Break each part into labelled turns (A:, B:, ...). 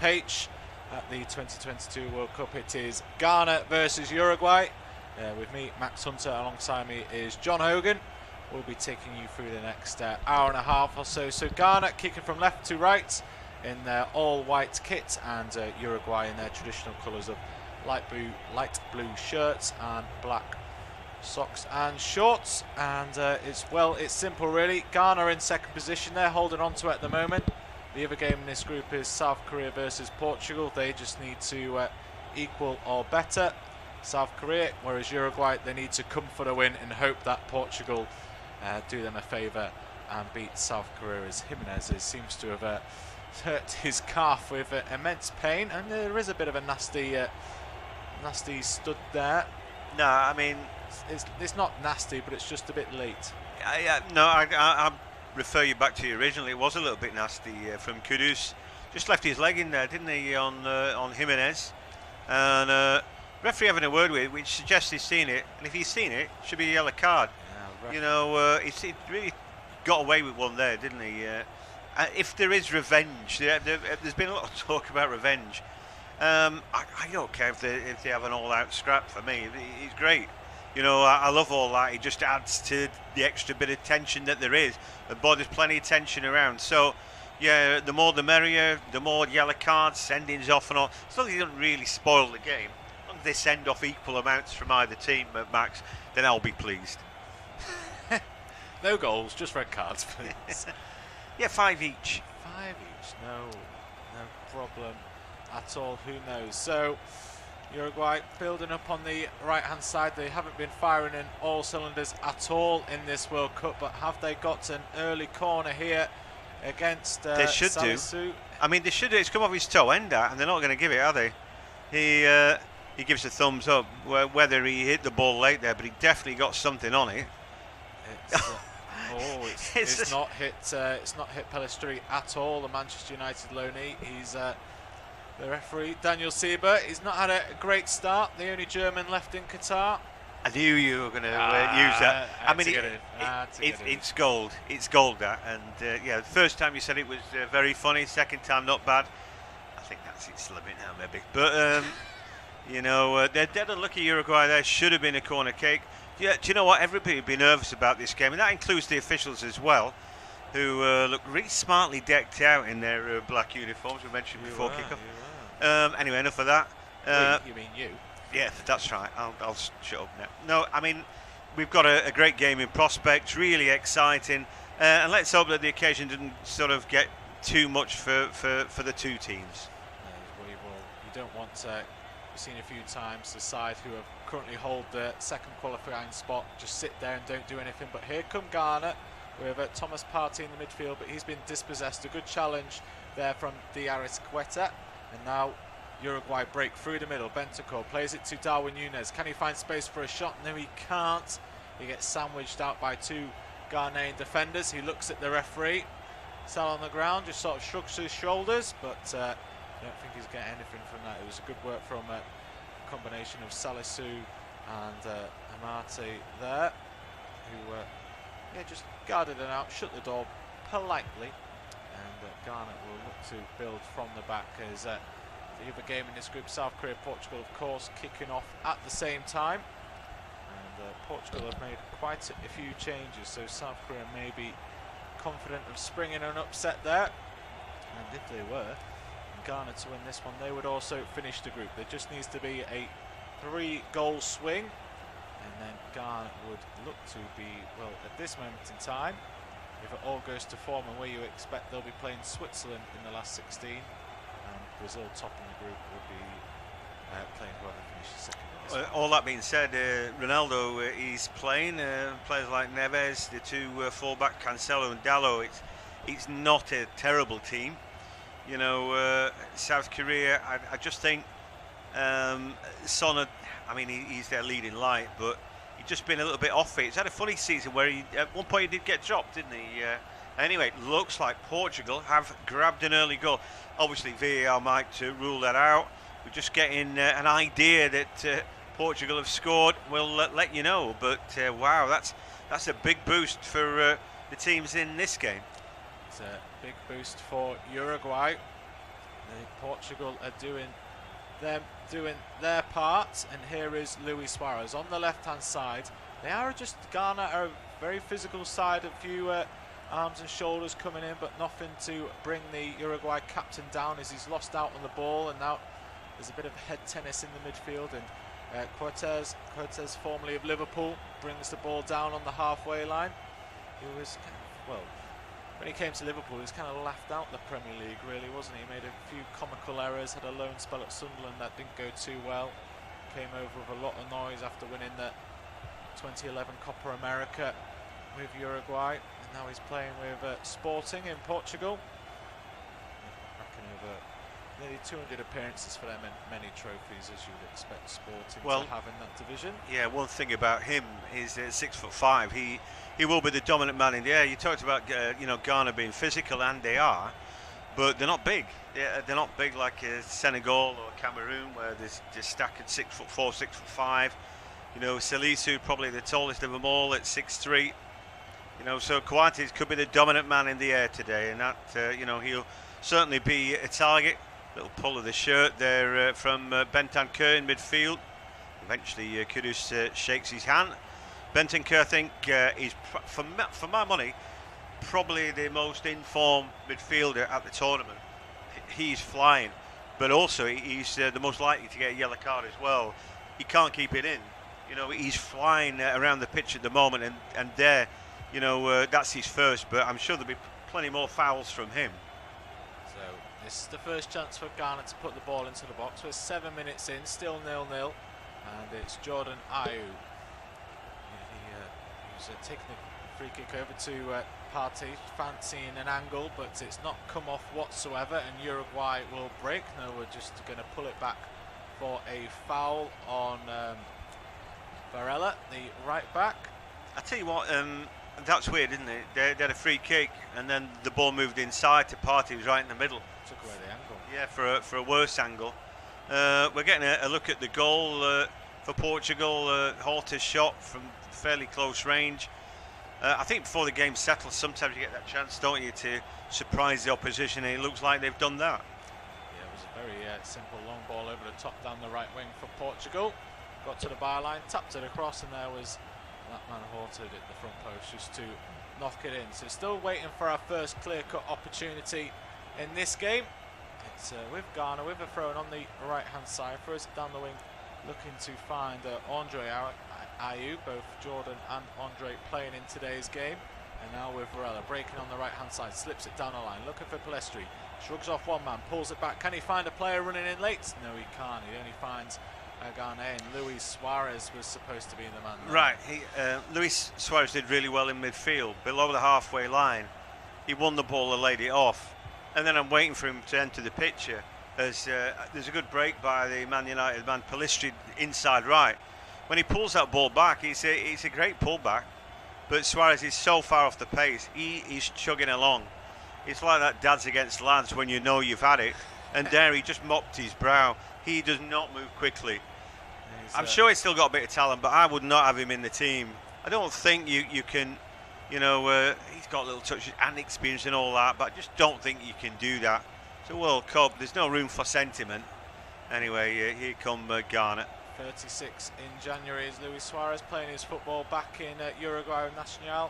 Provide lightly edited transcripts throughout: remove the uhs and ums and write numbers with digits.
A: Group H at the 2022 World Cup. It is Ghana versus Uruguay. With me, Max Hunter, alongside me is John Hogan. We'll be taking you through the next hour and a half or so. So Ghana kicking from left to right in their all-white kit, and Uruguay in their traditional colours of light blue shirts and black socks and shorts. And it's simple really. Ghana in second position, they're holding on to it at the moment. The other game in this group is South Korea versus Portugal. They just need to equal or better South Korea, whereas Uruguay, they need to come for the win and hope that Portugal do them a favour and beat South Korea, as Jimenez seems to have hurt his calf with immense pain, and there is a bit of a nasty stud there.
B: No, I mean,
A: it's not nasty, but it's just a bit late.
B: I refer you back to the original. It was a little bit nasty from Kudus. Just left his leg in there, didn't he, on Jimenez? And referee having a word with it, which suggests he's seen it, and if he's seen it, it should be a yellow card. Yeah, he really got away with one there, didn't he? If there is revenge, there's been a lot of talk about revenge. I don't care if they have an all-out scrap. For me, he's great. I love all that. It just adds to the extra bit of tension that there is. But there's plenty of tension around. So, yeah, the more the merrier. The more yellow cards, sendings off and all. As long as they don't really spoil the game. As long as they send off equal amounts from either team, Max, then I'll be pleased.
A: No goals, just red cards, please.
B: Yeah, 5 each.
A: 5 each, no problem at all. Who knows? So Uruguay building up on the right hand side. They haven't been firing in all cylinders at all in this World Cup, but have they got an early corner here against
B: they should
A: Salisu?
B: do. I mean, they should do. It's come off his toe end, and they're not going to give it, are they? He gives a thumbs up. Whether he hit the ball late there, but he definitely got something on it.
A: It's not hit Pellistri at all, the Manchester United loanee. He's the referee, Daniel Sieber. He's not had a great start, the only German left in Qatar.
B: I knew you were going to use that. I mean, it's gold. It's gold, that. And the first time you said it was very funny. Second time, not bad. I think that's its limit now, maybe. But they're dead unlucky. Uruguay there. Should have been a corner kick. Yeah, do you know what? Everybody would be nervous about this game, and that includes the officials as well, who look really smartly decked out in their black uniforms. We mentioned before kickoff. Anyway, enough of that.
A: You mean you?
B: Yeah, that's right. I'll shut up now. No, I mean, we've got a great game in prospect, really exciting, and let's hope that the occasion didn't sort of get too much for the two teams.
A: You don't want to. We've seen a few times the side who have currently hold the second qualifying spot just sit there and don't do anything. But here come Ghana with Thomas Partey in the midfield, but he's been dispossessed. A good challenge there from Diaris Quetta, and now Uruguay break through the middle. Bentancur plays it to Darwin Núñez. Can he find space for a shot? No, he can't. He gets sandwiched out by two Ghanaian defenders. He looks at the referee, sat on the ground, just sort of shrugs his shoulders, but I don't think he's getting anything from that. It was a good work from a combination of Salisu and Amate there, who just guarded it out, shut the door politely, and Ghana will look to build from the back as the other game in this group, South Korea, Portugal, of course, kicking off at the same time. And Portugal have made quite a few changes, so South Korea may be confident of springing an upset there, and if they were, Ghana to win this one, they would also finish the group. There just needs to be a 3-goal swing, and then Ghana would look to be, well, at this moment in time, if it all goes to form and where you expect, they'll be playing Switzerland in the last 16, and Brazil topping the group would be playing whoever finishes second in this one.
B: All that being said, Ronaldo is playing, players like Neves, the two fullback, Cancelo and Dalot. It's not a terrible team. South Korea, I just think Son, I mean, he's their leading light, but he's just been a little bit off it. He's had a funny season where at one point he did get dropped, didn't he? Anyway, it looks like Portugal have grabbed an early goal. Obviously, VAR might rule that out. We're just getting an idea that Portugal have scored. We'll let you know. But wow, that's a big boost for the teams in this game.
A: It's a big boost for Uruguay. Portugal are doing their part, and here is Luis Suarez on the left-hand side. They are just Ghana are a very physical side, a few arms and shoulders coming in, but nothing to bring the Uruguay captain down as he's lost out on the ball, and now there's a bit of head tennis in the midfield, and Cortez, formerly of Liverpool, brings the ball down on the halfway line. He was when he came to Liverpool, he was kind of laughed out the Premier League, really, wasn't he? He made a few comical errors, had a loan spell at Sunderland that didn't go too well. Came over with a lot of noise after winning the 2011 Copa America with Uruguay, and now he's playing with Sporting in Portugal. Racking over nearly 200 appearances for them and many trophies, as you would expect Sporting to have in that division.
B: Yeah, one thing about him is 6'5". He will be the dominant man in the air. You talked about Ghana being physical, and they are, but they're not big. They're not big like Senegal or Cameroon, where there's just stacked at 6'4", 6'5". Salisu probably the tallest of them all at 6'3". So Coates could be the dominant man in the air today, and that he'll certainly be a target. Little pull of the shirt there from Bentancur in midfield. Eventually Kudus shakes his hand. Bentancur, I think, is for my money probably the most informed midfielder at the tournament. He's flying, but also he's the most likely to get a yellow card as well. He can't keep it in. He's flying around the pitch at the moment, and there, that's his first, but I'm sure there'll be plenty more fouls from him.
A: So this is the first chance for Ghana to put the ball into the box. We're 7 minutes in, still 0-0, and it's Jordan Ayew. He's taking the free kick over to Partey, fancying an angle, but it's not come off whatsoever, and Uruguay will break. No, we're just going to pull it back for a foul on Varela, the right back.
B: I tell you what, that's weird, isn't it? They had a free kick, and then the ball moved inside to Partey, who was right in the middle.
A: Took away the angle.
B: Yeah, for a worse angle. We're getting a look at the goal for Portugal. Horta's shot from fairly close range. I think before the game settles, sometimes you get that chance, don't you, to surprise the opposition, and it looks like they've done that.
A: Yeah, it was a very simple long ball over the top down the right wing for Portugal. Got to the byline, tapped it across, and there was that man Horta at the front post just to knock it in. So still waiting for our first clear-cut opportunity in this game. It's with Ghana, with a throw on the right-hand side, throws it down the wing, looking to find Andre Ayew, both Jordan and Andre playing in today's game. And now with Varela breaking on the right-hand side, slips it down the line, looking for Palestri, shrugs off one man, pulls it back. Can he find a player running in late? No, he can't. He only finds Ghanaian. Luis Suarez was supposed to be the man there.
B: Right, Luis Suarez did really well in midfield, below the halfway line. He won the ball and laid it off, and then I'm waiting for him to enter the picture as there's a good break by the Man United man Palestri inside right. When he pulls that ball back, it's a great pullback, but Suarez is so far off the pace. He's chugging along. It's like that dads against lads when you know you've had it, and there he just mopped his brow. He does not move quickly. I'm sure he's still got a bit of talent, but I would not have him in the team. I don't think you can, he's got a little touch and experience and all that, but I just don't think you can do that. It's a World Cup, there's no room for sentiment. Anyway, here come Ghana.
A: 36 in January is Luis Suarez playing his football back in Uruguay Nacional.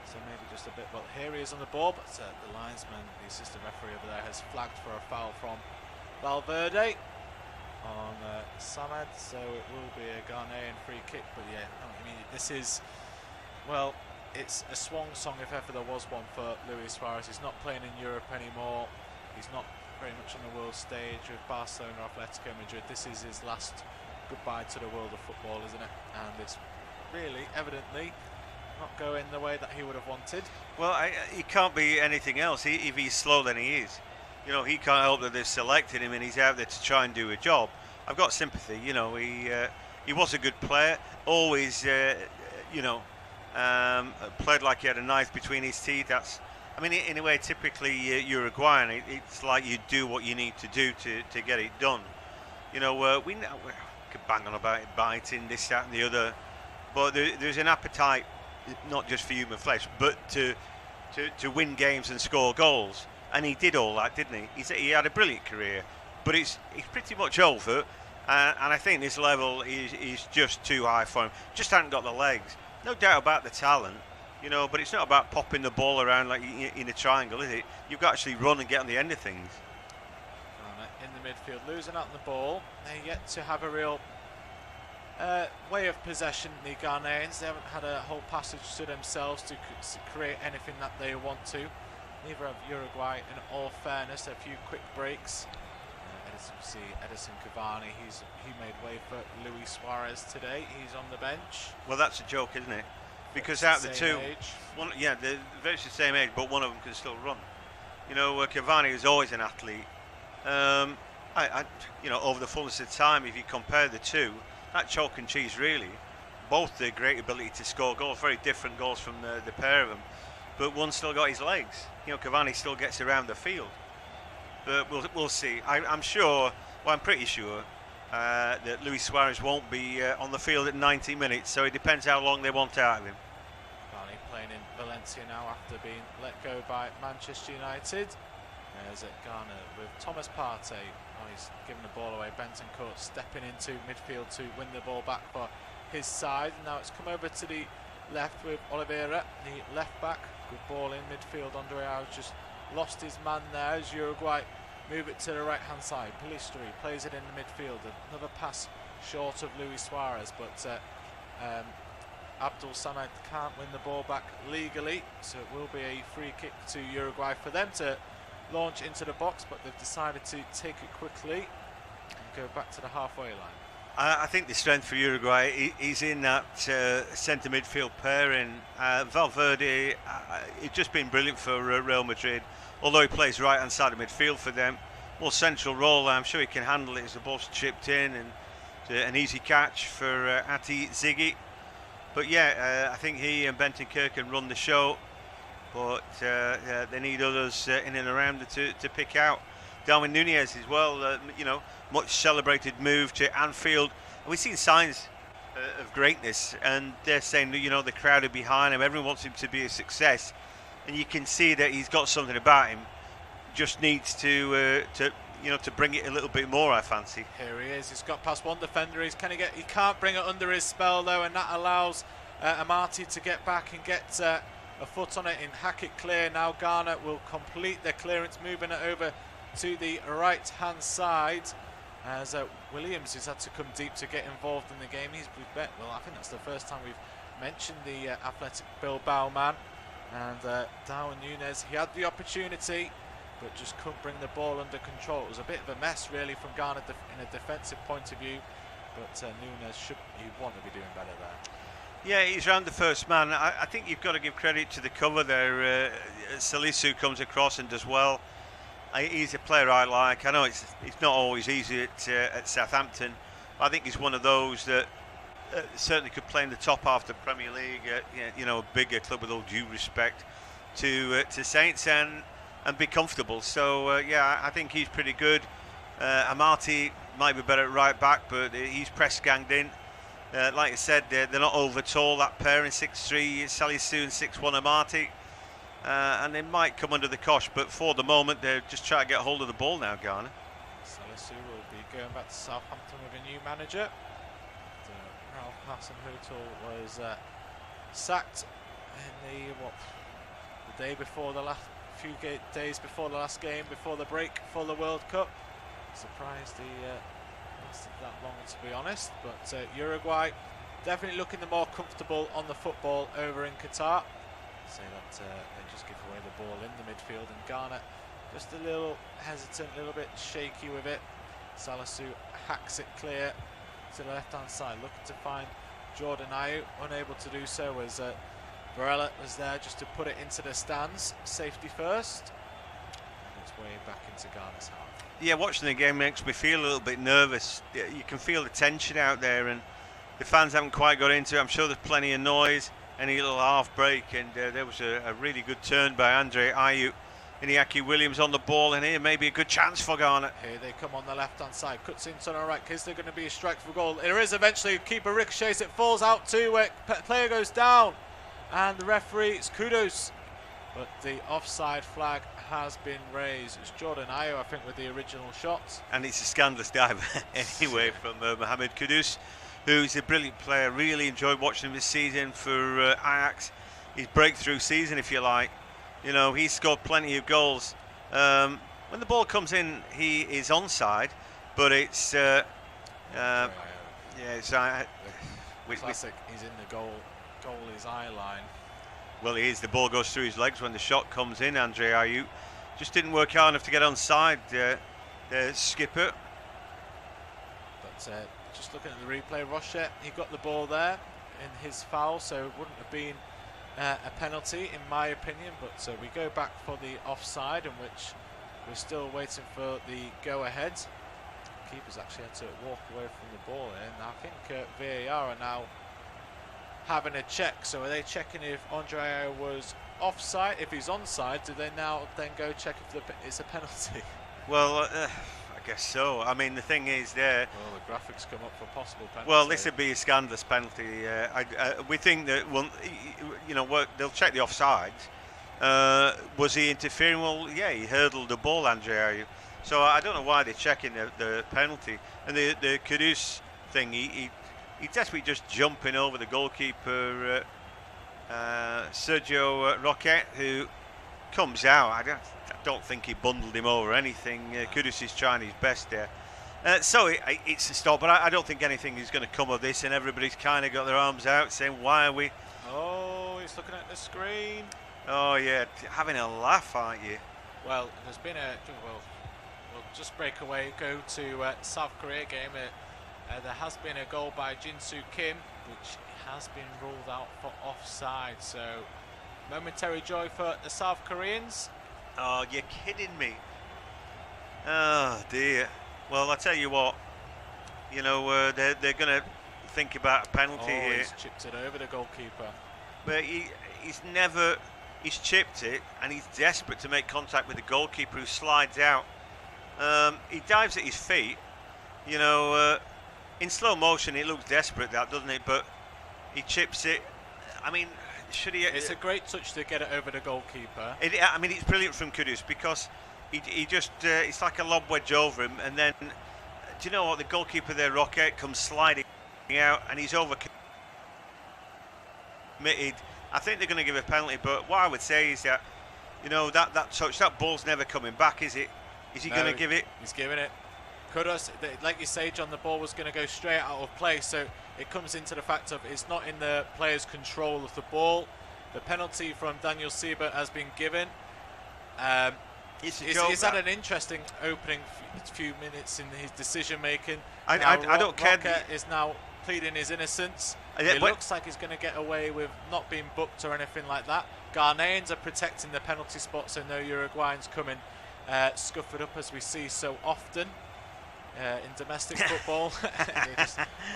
A: So maybe just a bit, well, here he is on the ball, but the linesman, the assistant referee over there, has flagged for a foul from Valverde on Samad, so it will be a Ghanaian free kick. But yeah, I mean, this is, well, it's a swan song if ever there was one for Luis Suarez. He's not playing in Europe anymore. He's not very much on the world stage with Barcelona or Atletico Madrid. This is his last goodbye to the world of football, isn't it? And it's really, evidently, not going the way that he would have wanted.
B: Well, he can't be anything else. If he's slow, then he is. He can't help that they've selected him and he's out there to try and do a job. I've got sympathy. He was a good player, always, played like he had a knife between his teeth. In a way, typically Uruguayan. It's like you do what you need to do to get it done. We could bang on about it, biting, this, that, and the other, but there's an appetite, not just for human flesh, but to win games and score goals. and he did all that, didn't he? He had a brilliant career, but it's pretty much over, and I think this level is just too high for him. Just hadn't got the legs. No doubt about the talent, you know, but it's not about popping the ball around like in a triangle, is it? You've got to actually run and get on the end of things.
A: In the midfield, losing out on the ball. They're yet to have a real way of possession, the Ghanaians. They haven't had a whole passage to themselves to create anything that they want to. Neither have Uruguay, in all fairness. A few quick breaks. Edison Cavani, he made way for Luis Suarez today. He's on the bench.
B: Well, that's a joke, isn't it? Because out of the two, they're virtually the same age, but one of them can still run. You know, Cavani is always an athlete. You know, over the fullness of time, if you compare the two, that chalk and cheese really. Both the great ability to score goals, very different goals from the pair of them, but one still got his legs. You know, Cavani still gets around the field. But we'll see. I'm sure, well, I'm pretty sure that Luis Suarez won't be on the field at 90 minutes, so it depends how long they want out of him.
A: Cavani playing in Valencia now after being let go by Manchester United. There's Ghana with Thomas Partey. Oh, he's giving the ball away. Bentoncourt stepping into midfield to win the ball back for his side. Now it's come over to the left with Oliveira, the left back. Good ball in midfield. Andre Alves just lost his man there as Uruguay move it to the right hand side. Pelistri plays it in the midfield. Another pass short of Luis Suarez, but Abdul Samad can't win the ball back legally, so it will be a free kick to Uruguay for them to launch into the box, but they've decided to take it quickly and go back to the halfway line.
B: I think the strength for Uruguay is in that centre midfield pairing. Valverde, it's just been brilliant for Real Madrid, although he plays right hand side of midfield for them. More central role, I'm sure he can handle it as the ball's chipped in, and an easy catch for Ati Ziggy. But yeah, I think he and Bentancur can run the show, but they need others in and around to pick out. Darwin Nunez as well, you know, much celebrated move to Anfield. And we've seen signs of greatness, and they're saying that, you know, the crowd are behind him, everyone wants him to be a success, and you can see that he's got something about him. Just needs to bring it a little bit more, I fancy.
A: Here he is. He's got past one defender. He can't bring it under his spell though, and that allows Amati to get back and get a foot on it and hack it clear. Now Ghana will complete their clearance, moving it over to the right hand side as Williams has had to come deep to get involved in the game. I think that's the first time we've mentioned the Athletic Bilbao man, and Darwin Nunez, he had the opportunity but just couldn't bring the ball under control. It was a bit of a mess really from Ghana in a defensive point of view, but Nunez he'd want to be doing better there.
B: Yeah, he's round the first man. I think you've got to give credit to the cover there. Salisu comes across and does well. He's a player I like. I know it's not always easy at Southampton, but I think he's one of those that certainly could play in the top half of the Premier League, you know, a bigger club, with all due respect to Saints, and be comfortable. So yeah, I think he's pretty good. Amati might be better at right back, but he's press ganged in. Like I said, they're not over tall, that pair in 6'3", Salisu, and 6'1", Amati. And they might come under the cosh, but for the moment they're just trying to get hold of the ball now, Ghana.
A: Salisu will be going back to Southampton with a new manager. Ralph Hasenhüttl was sacked in the day before the last few days before the last game, before the break for the World Cup. Surprised he lasted that long, to be honest. But Uruguay definitely looking the more comfortable on the football over in Qatar. Say that they just give away the ball in the midfield, and Ghana just a little hesitant, a little bit shaky with it. Salisu hacks it clear to the left hand side, looking to find Jordan Ayew, unable to do so as Varela was there just to put it into the stands, safety first, and it's way back into Ghana's half.
B: Yeah, watching the game makes me feel a little bit nervous. You can feel the tension out there, and the fans haven't quite got into it. I'm sure there's plenty of noise. Any little half break, and there was a really good turn by Andre Ayew. Iñaki Williams on the ball, and here maybe a good chance for Ghana.
A: Here they come on the left hand side, cuts into the right. Is there going to be a strike for goal? There is eventually. Keeper ricochets, it falls out too. Player goes down, and the referee, it's kudos, but the offside flag has been raised. It's Jordan Ayew, I think, with the original shot.
B: And it's a scandalous dive anyway from Mohamed Kudus, who's a brilliant player. Really enjoyed watching him this season for Ajax. His breakthrough season, if you like. You know, he's scored plenty of goals. When the ball comes in, he is onside, but it's yeah, it's
A: classic. He's in the goalie's eye line.
B: Well, he is. The ball goes through his legs when the shot comes in. Andre Ayew just didn't work hard enough to get onside. Skipper.
A: But just looking at the replay, Rochette, he got the ball there in his foul, so it wouldn't have been a penalty in my opinion. But we go back for the offside, in which we're still waiting for the go-ahead. Keeper's actually had to walk away from the ball here. Now I think VAR are now having a check. So are they checking if Andre Ayew was offside? If he's onside, do they now then go check if it's a penalty?
B: Well, I guess so. I mean, the thing is there.
A: Well, the graphics come up for possible penalty.
B: Well, this would be a scandalous penalty. We think that, well, you know, they'll check the offside. Was he interfering? Well, yeah, he hurdled the ball, Andre Ayew. So I don't know why they're checking the penalty. And the Kudus thing, he's desperately just jumping over the goalkeeper, Sergio Roquette, who comes out. I don't think he bundled him over or anything. Kudus is trying his best there. So it's a stop, but I don't think anything is going to come of this, and everybody's kind of got their arms out saying, why are we...
A: Oh, he's looking at the screen.
B: Oh, yeah, having a laugh, aren't you?
A: Well, there's been we'll just break away, go to South Korea game. There has been a goal by Jin-Soo Kim, which has been ruled out for offside. So, momentary joy for the South Koreans.
B: Oh, you're kidding me. Oh, dear. Well, I tell you what, you know, they're going to think about a penalty here.
A: He's chipped it over the goalkeeper.
B: But he's chipped it, and he's desperate to make contact with the goalkeeper, who slides out. He dives at his feet. You know, in slow motion it looks desperate, that, doesn't it? But he chips it. I mean, should he...
A: It's a great touch to get it over the goalkeeper.
B: I mean, it's brilliant from Kudus, because he just... it's like a lob wedge over him, and then... do you know what? The goalkeeper there, Roquette, comes sliding out, and he's over committed. I think they're going to give a penalty, but what I would say is that, you know, that touch, that ball's never coming back, is it? Is he going to give it?
A: He's giving it. Kudus, like you say, John, the ball was going to go straight out of play, so it comes into the fact of it's not in the player's control of the ball. The penalty from Daniel Siebert has been given. He's had an interesting opening few minutes in his decision making.
B: I don't care.
A: Roquette is now pleading his innocence. It looks like he's going to get away with not being booked or anything like that. Ghanaians are protecting the penalty spot, so no Uruguayans coming scuppered up, as we see so often in domestic football.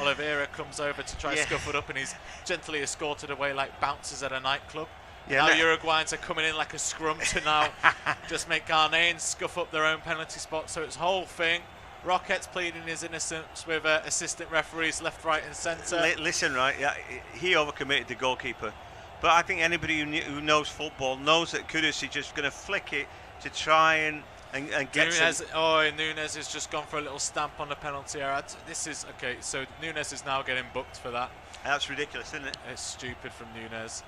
A: Oliveira comes over to try scuff it up, and he's gently escorted away like bouncers at a nightclub. Now Uruguayans are coming in like a scrum to now just make Ghanaians scuff up their own penalty spot. So it's whole thing. Roquette's pleading his innocence with assistant referees left, right and centre.
B: Listen, right, yeah, he overcommitted the goalkeeper. But I think anybody who knows football knows that Kudus is just going to flick it to try and get
A: Nunes. Nunes has just gone for a little stamp on the penalty area. This is okay. So Nunes is now getting booked for that.
B: That's ridiculous, isn't it?
A: It's stupid from Nunes.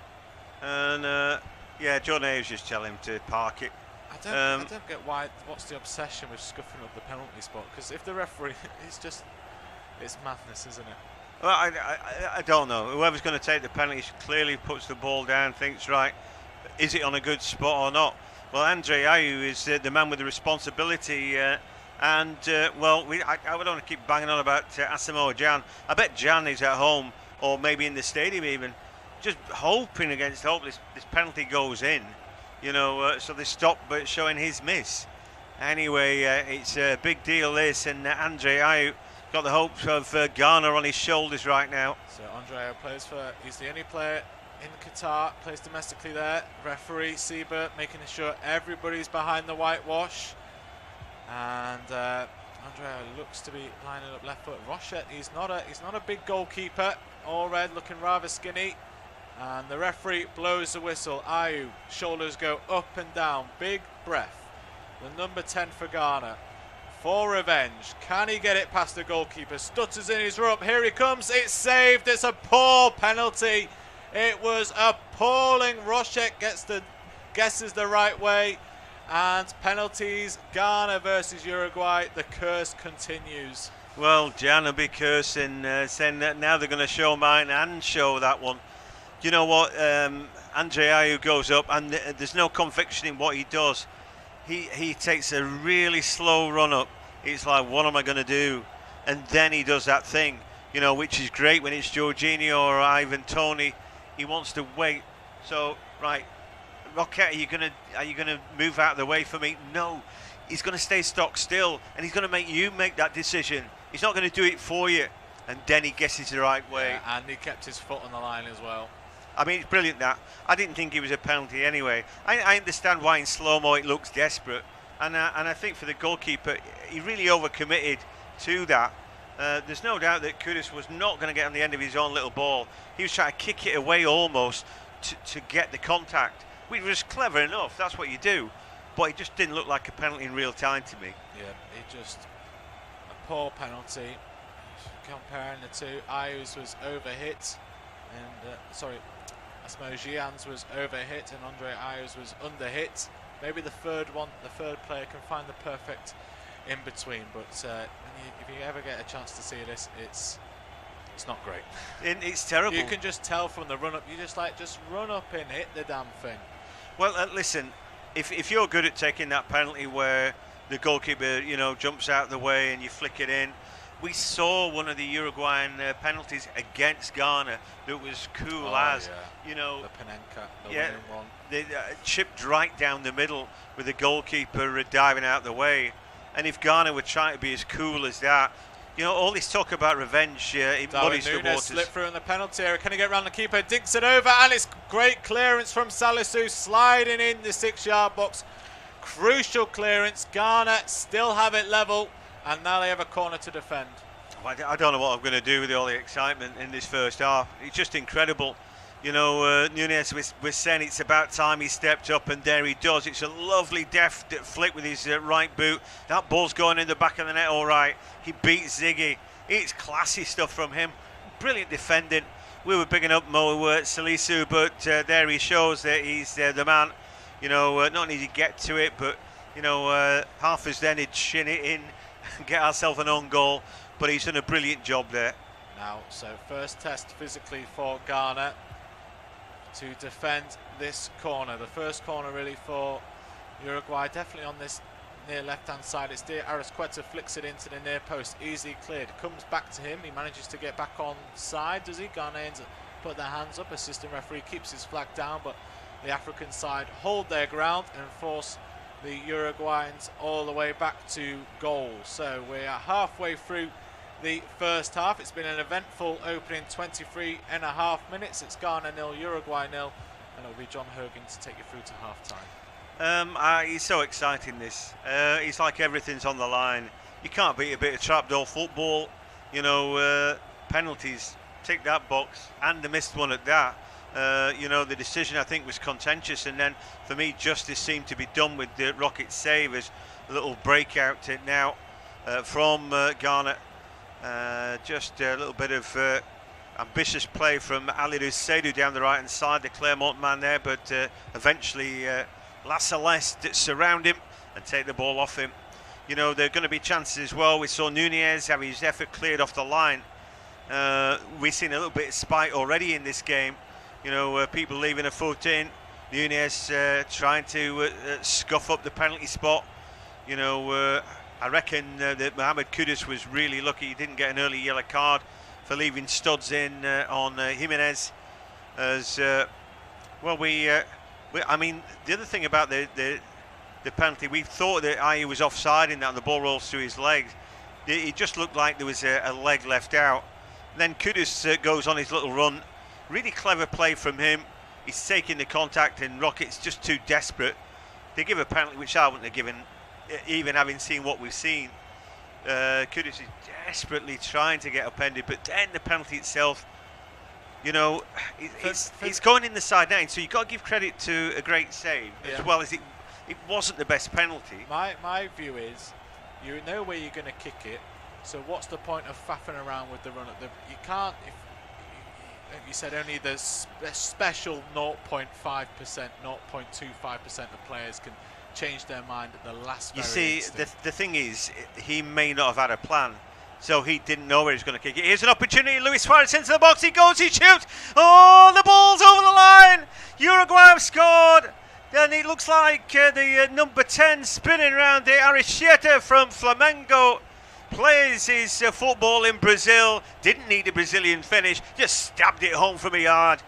B: And yeah, John Ayers just tell him to park it.
A: I don't get what's the obsession with scuffing up the penalty spot? Because if the referee, it's madness, isn't it?
B: Well, I don't know. Whoever's going to take the penalty clearly puts the ball down, thinks, right, is it on a good spot or not? Well, Andre Ayew is the man with the responsibility, well, I would want to keep banging on about Asamoah Gyan. I bet Gyan is at home, or maybe in the stadium even, just hoping against hope this penalty goes in, you know, so they stop showing his miss. Anyway, it's a big deal this, and Andre Ayew got the hopes of Ghana on his shoulders right now.
A: So Andre Ayew he's the only player in Qatar, plays domestically there. Referee Siebert making sure everybody's behind the whitewash. And Andre Ayew looks to be lining up left foot. Rochette, he's not a big goalkeeper. All red, looking rather skinny. And the referee blows the whistle. Ayew, shoulders go up and down. Big breath. the number 10 for Ghana. For revenge. Can he get it past the goalkeeper? Stutters in his run. Here he comes. It's saved. It's a poor penalty. It was appalling. Rochek guesses the right way. And penalties. Ghana versus Uruguay. The curse continues.
B: Well, Jan will be cursing, saying that now they're going to show mine and show that one. You know what? Andre Ayew goes up, and there's no conviction in what he does. He takes a really slow run up. It's like, what am I going to do? And then he does that thing, you know, which is great when it's Jorginho or Ivan Toney. He wants to wait. So, right, Rocket, are you gonna move out of the way for me? No, he's going to stay stock still, and he's going to make you make that decision. He's not going to do it for you. And then he guesses the right way.
A: Yeah, and he kept his foot on the line as well.
B: I mean, it's brilliant that. I didn't think it was a penalty anyway. I understand why in slow-mo it looks desperate. And I think for the goalkeeper, he really overcommitted to that. There's no doubt that Kudus was not going to get on the end of his own little ball. He was trying to kick it away almost to get the contact, which was clever enough. That's what you do. But it just didn't look like a penalty in real time to me.
A: Yeah, it just... a poor penalty. Comparing the two, Ayew's was overhit. And, I suppose Gian's was overhit and Andre Ayew's was underhit. Maybe the third player can find the perfect in between. But if you ever get a chance to see this, it's not great.
B: It's terrible.
A: You can just tell from the run up. You just run up and hit the damn thing.
B: Well, listen, if you're good at taking that penalty where the goalkeeper, you know, jumps out of the way and you flick it in. We saw one of the Uruguayan penalties against Ghana that was cool you know,
A: the Panenka, the
B: yeah,
A: winning one.
B: They chipped right down the middle with the goalkeeper diving out the way. And if Ghana were trying to be as cool as that, you know, all this talk about revenge, it muddies the waters.
A: Slipped through in the penalty area. Can he get around the keeper? Dinks it over, and it's great clearance from Salisu, sliding in the 6-yard box. Crucial clearance. Ghana still have it level. And now they have a corner to defend.
B: I don't know what I'm going to do with all the excitement in this first half. It's just incredible. You know, Nunez was saying it's about time he stepped up, and there he does. It's a lovely deft flick with his right boot. That ball's going in the back of the net all right. He beats Ziggy. It's classy stuff from him. Brilliant defending. We were bigging up Mo Salisu, but there he shows that he's the man. You know, not only did he get to it, but, you know, half as then he'd shin it in, get ourselves an own goal, but he's done a brilliant job there.
A: Now, so first test physically for Ghana to defend this corner. The first corner really for Uruguay, definitely on this near left-hand side. It's Deir Arisqueta, flicks it into the near post, easily cleared. Comes back to him, he manages to get back on side, does he? Ghanaians put their hands up, assistant referee keeps his flag down, but the African side hold their ground and force the Uruguayans all the way back to goal. So we are halfway through the first half. It's been an eventful opening 23.5 minutes. It's Ghana 0, Uruguay 0, and it'll be John Hogan to take you through to half-time.
B: It's so exciting, this. It's like everything's on the line. You can't beat a bit of trapdoor football. You know, penalties, tick that box, and the missed one at that. You know, the decision I think was contentious, and then for me justice seemed to be done with the Rocket save as a little breakout now from Ghana. Just a little bit of ambitious play from Alidou Seydou down the right hand side, the Clermont man there, but eventually La Celeste surround him and take the ball off him. You know, there are going to be chances as well. We saw Nunez have his effort cleared off the line. We've seen a little bit of spite already in this game. You know, people leaving a foot in. Nunez trying to scuff up the penalty spot. You know, I reckon that Mohamed Kudus was really lucky he didn't get an early yellow card for leaving studs in on Jimenez. As well, I mean, the other thing about the penalty, we thought that Ayew was offside in that, and the ball rolls through his legs. It just looked like there was a leg left out. Then Kudus goes on his little run. Really clever play from him. He's taking the contact, and Rocket's just too desperate. They give a penalty which I wouldn't have given, even having seen what we've seen. Kudus is desperately trying to get upended, but then the penalty itself, you know, it's going in the side net, so you've got to give credit to a great save, as well as it it wasn't the best penalty.
A: My view is, you know where you're going to kick it, so what's the point of faffing around with the run at the? You can't. If you said only the special 0.5%, 0.25% of players can change their mind at the last.
B: You see, the thing is, he may not have had a plan, so he didn't know where he was going to kick it. Here's an opportunity. Luis Suarez into the box. He goes. He shoots. Oh, the ball's over the line. Uruguay have scored. Then it looks like the number 10 spinning around there. Arrecheta from Flamengo plays his football in Brazil. Didn't need a Brazilian finish. Just stabbed it home from a yard.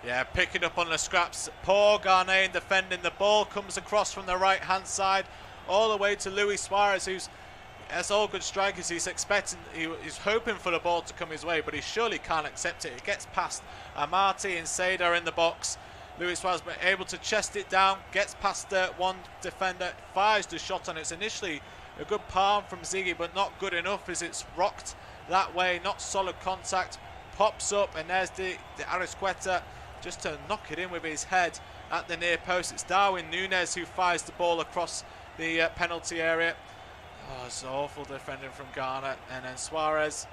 A: Yeah, picking up on the scraps. Poor Ghanaian defending. The ball comes across from the right-hand side all the way to Luis Suarez, who's, as all good strikers, he's hoping for the ball to come his way, but he surely can't accept it. It gets past Amati and Seda in the box. Luis Suarez able to chest it down, gets past one defender, fires the shot on it. It's initially a good palm from Ziggy, but not good enough as it's rocked that way. Not solid contact. Pops up, and there's the Arrecheta just to knock it in with his head at the near post. It's Darwin Núñez who fires the ball across the penalty area. Oh, it's awful defending from Ghana. And then Suarez,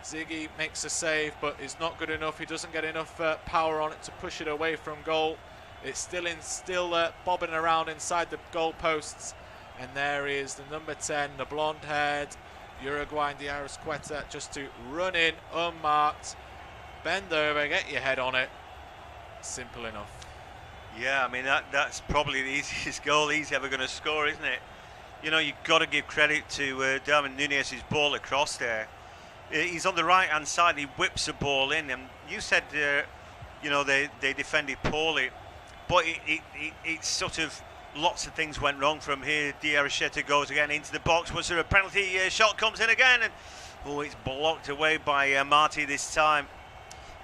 A: Ziggy makes a save, but it's not good enough. He doesn't get enough power on it to push it away from goal. It's still bobbing around inside the goal posts. And there is the number 10, the blonde-haired Uruguayan Arrecheta, just to run in unmarked, bend over, get your head on it. Simple enough.
B: Yeah, I mean that's probably the easiest goal he's ever going to score, isn't it? You know, you've got to give credit to Darwin Núñez's ball across there. He's on the right-hand side. He whips the ball in, and you said, you know, they defended poorly, but it's sort of lots of things went wrong from here. Arrecheta goes again into the box. Was there a penalty? Shot comes in again, and oh, it's blocked away by Marty this time.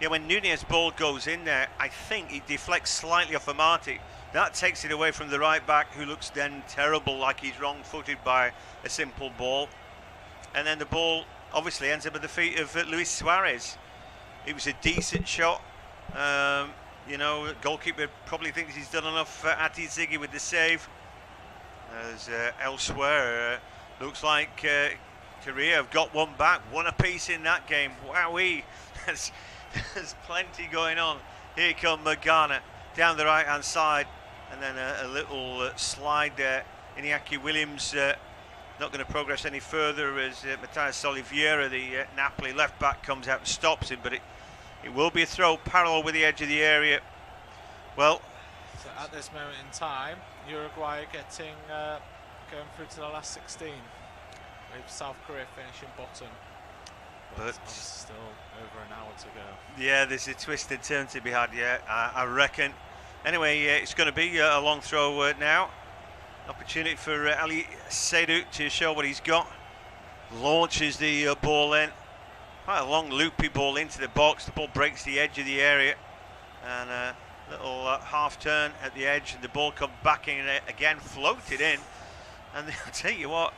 B: Yeah, when Núñez's ball goes in there, I think he deflects slightly off of Marty. That takes it away from the right back, who looks then terrible, like he's wrong-footed by a simple ball. And then the ball obviously ends up at the feet of Luis Suarez. It was a decent shot. You know, goalkeeper probably thinks he's done enough for Ati Ziggy with the save. As elsewhere, looks like Korea have got one back, one apiece in that game. Wowee, there's plenty going on. Here come Ghana down the right-hand side, and then a little slide there. Iñaki Williams not going to progress any further as Matthias Oliveira, the Napoli left back, comes out and stops him, but it will be a throw parallel with the edge of the area. Well,
A: so at this moment in time, Uruguay are getting going through to the last 16, with South Korea finishing bottom. But still over an hour to go.
B: Yeah, there's a twist and turn to be had. Yeah, I reckon. Anyway, it's going to be a long throw now. Opportunity for Ali Seydou to show what he's got. Launches the ball in. Quite a long loopy ball into the box. The ball breaks the edge of the area, and a little half turn at the edge, and the ball comes back in again, floated in. And I'll tell you what,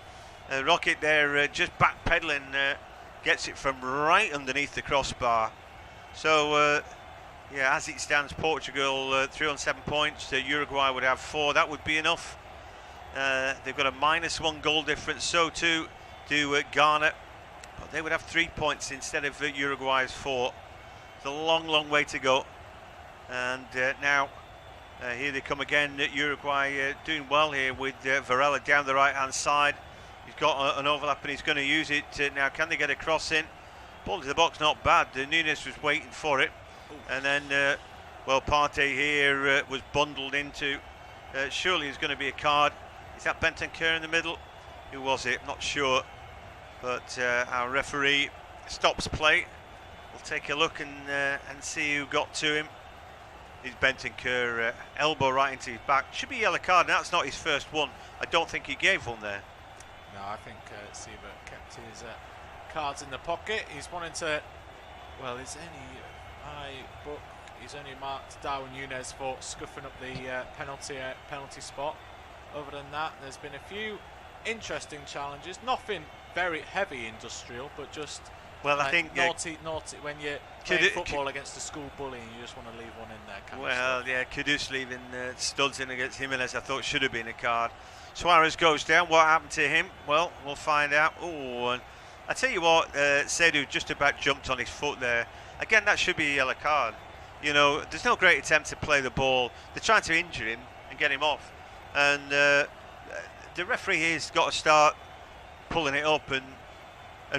B: Rocket there just backpedaling, gets it from right underneath the crossbar. So yeah, as it stands, Portugal 3 on 7 points. Uruguay would have 4. That would be enough. They've got a -1 goal difference. So too do Ghana. But they would have 3 points instead of Uruguay's 4. It's a long, long way to go. And now here they come again. Uruguay doing well here with Varela down the right-hand side. He's got an overlap and he's going to use it. Now, can they get a cross in? Ball to the box, not bad. Núñez was waiting for it. And then, well, Partey here was bundled into. Surely there's going to be a card. Is that Bentancur in the middle? Who was it? Not sure. But our referee stops play. We'll take a look and see who got to him. It's Bentancur, elbow right into his back. Should be a yellow card. Now, that's not his first one. I don't think he gave one there.
A: No, I think Siebert kept his cards in the pocket. He's wanting to, well, he's only marked Darwin Núñez for scuffing up the penalty spot. Other than that, there's been a few interesting challenges. Nothing very heavy industrial, but just
B: Well,
A: like
B: I think
A: naughty when you're playing football against a school bully and you just want to leave one in there.
B: Well, yeah, Kudus leaving studs in against Jimenez, I thought should have been a card. Suarez goes down. What happened to him? Well, we'll find out. Oh, and I tell you what, Seydou just about jumped on his foot there. Again, that should be a yellow card. You know, there's no great attempt to play the ball. They're trying to injure him and get him off, and the referee here's got to start pulling it up and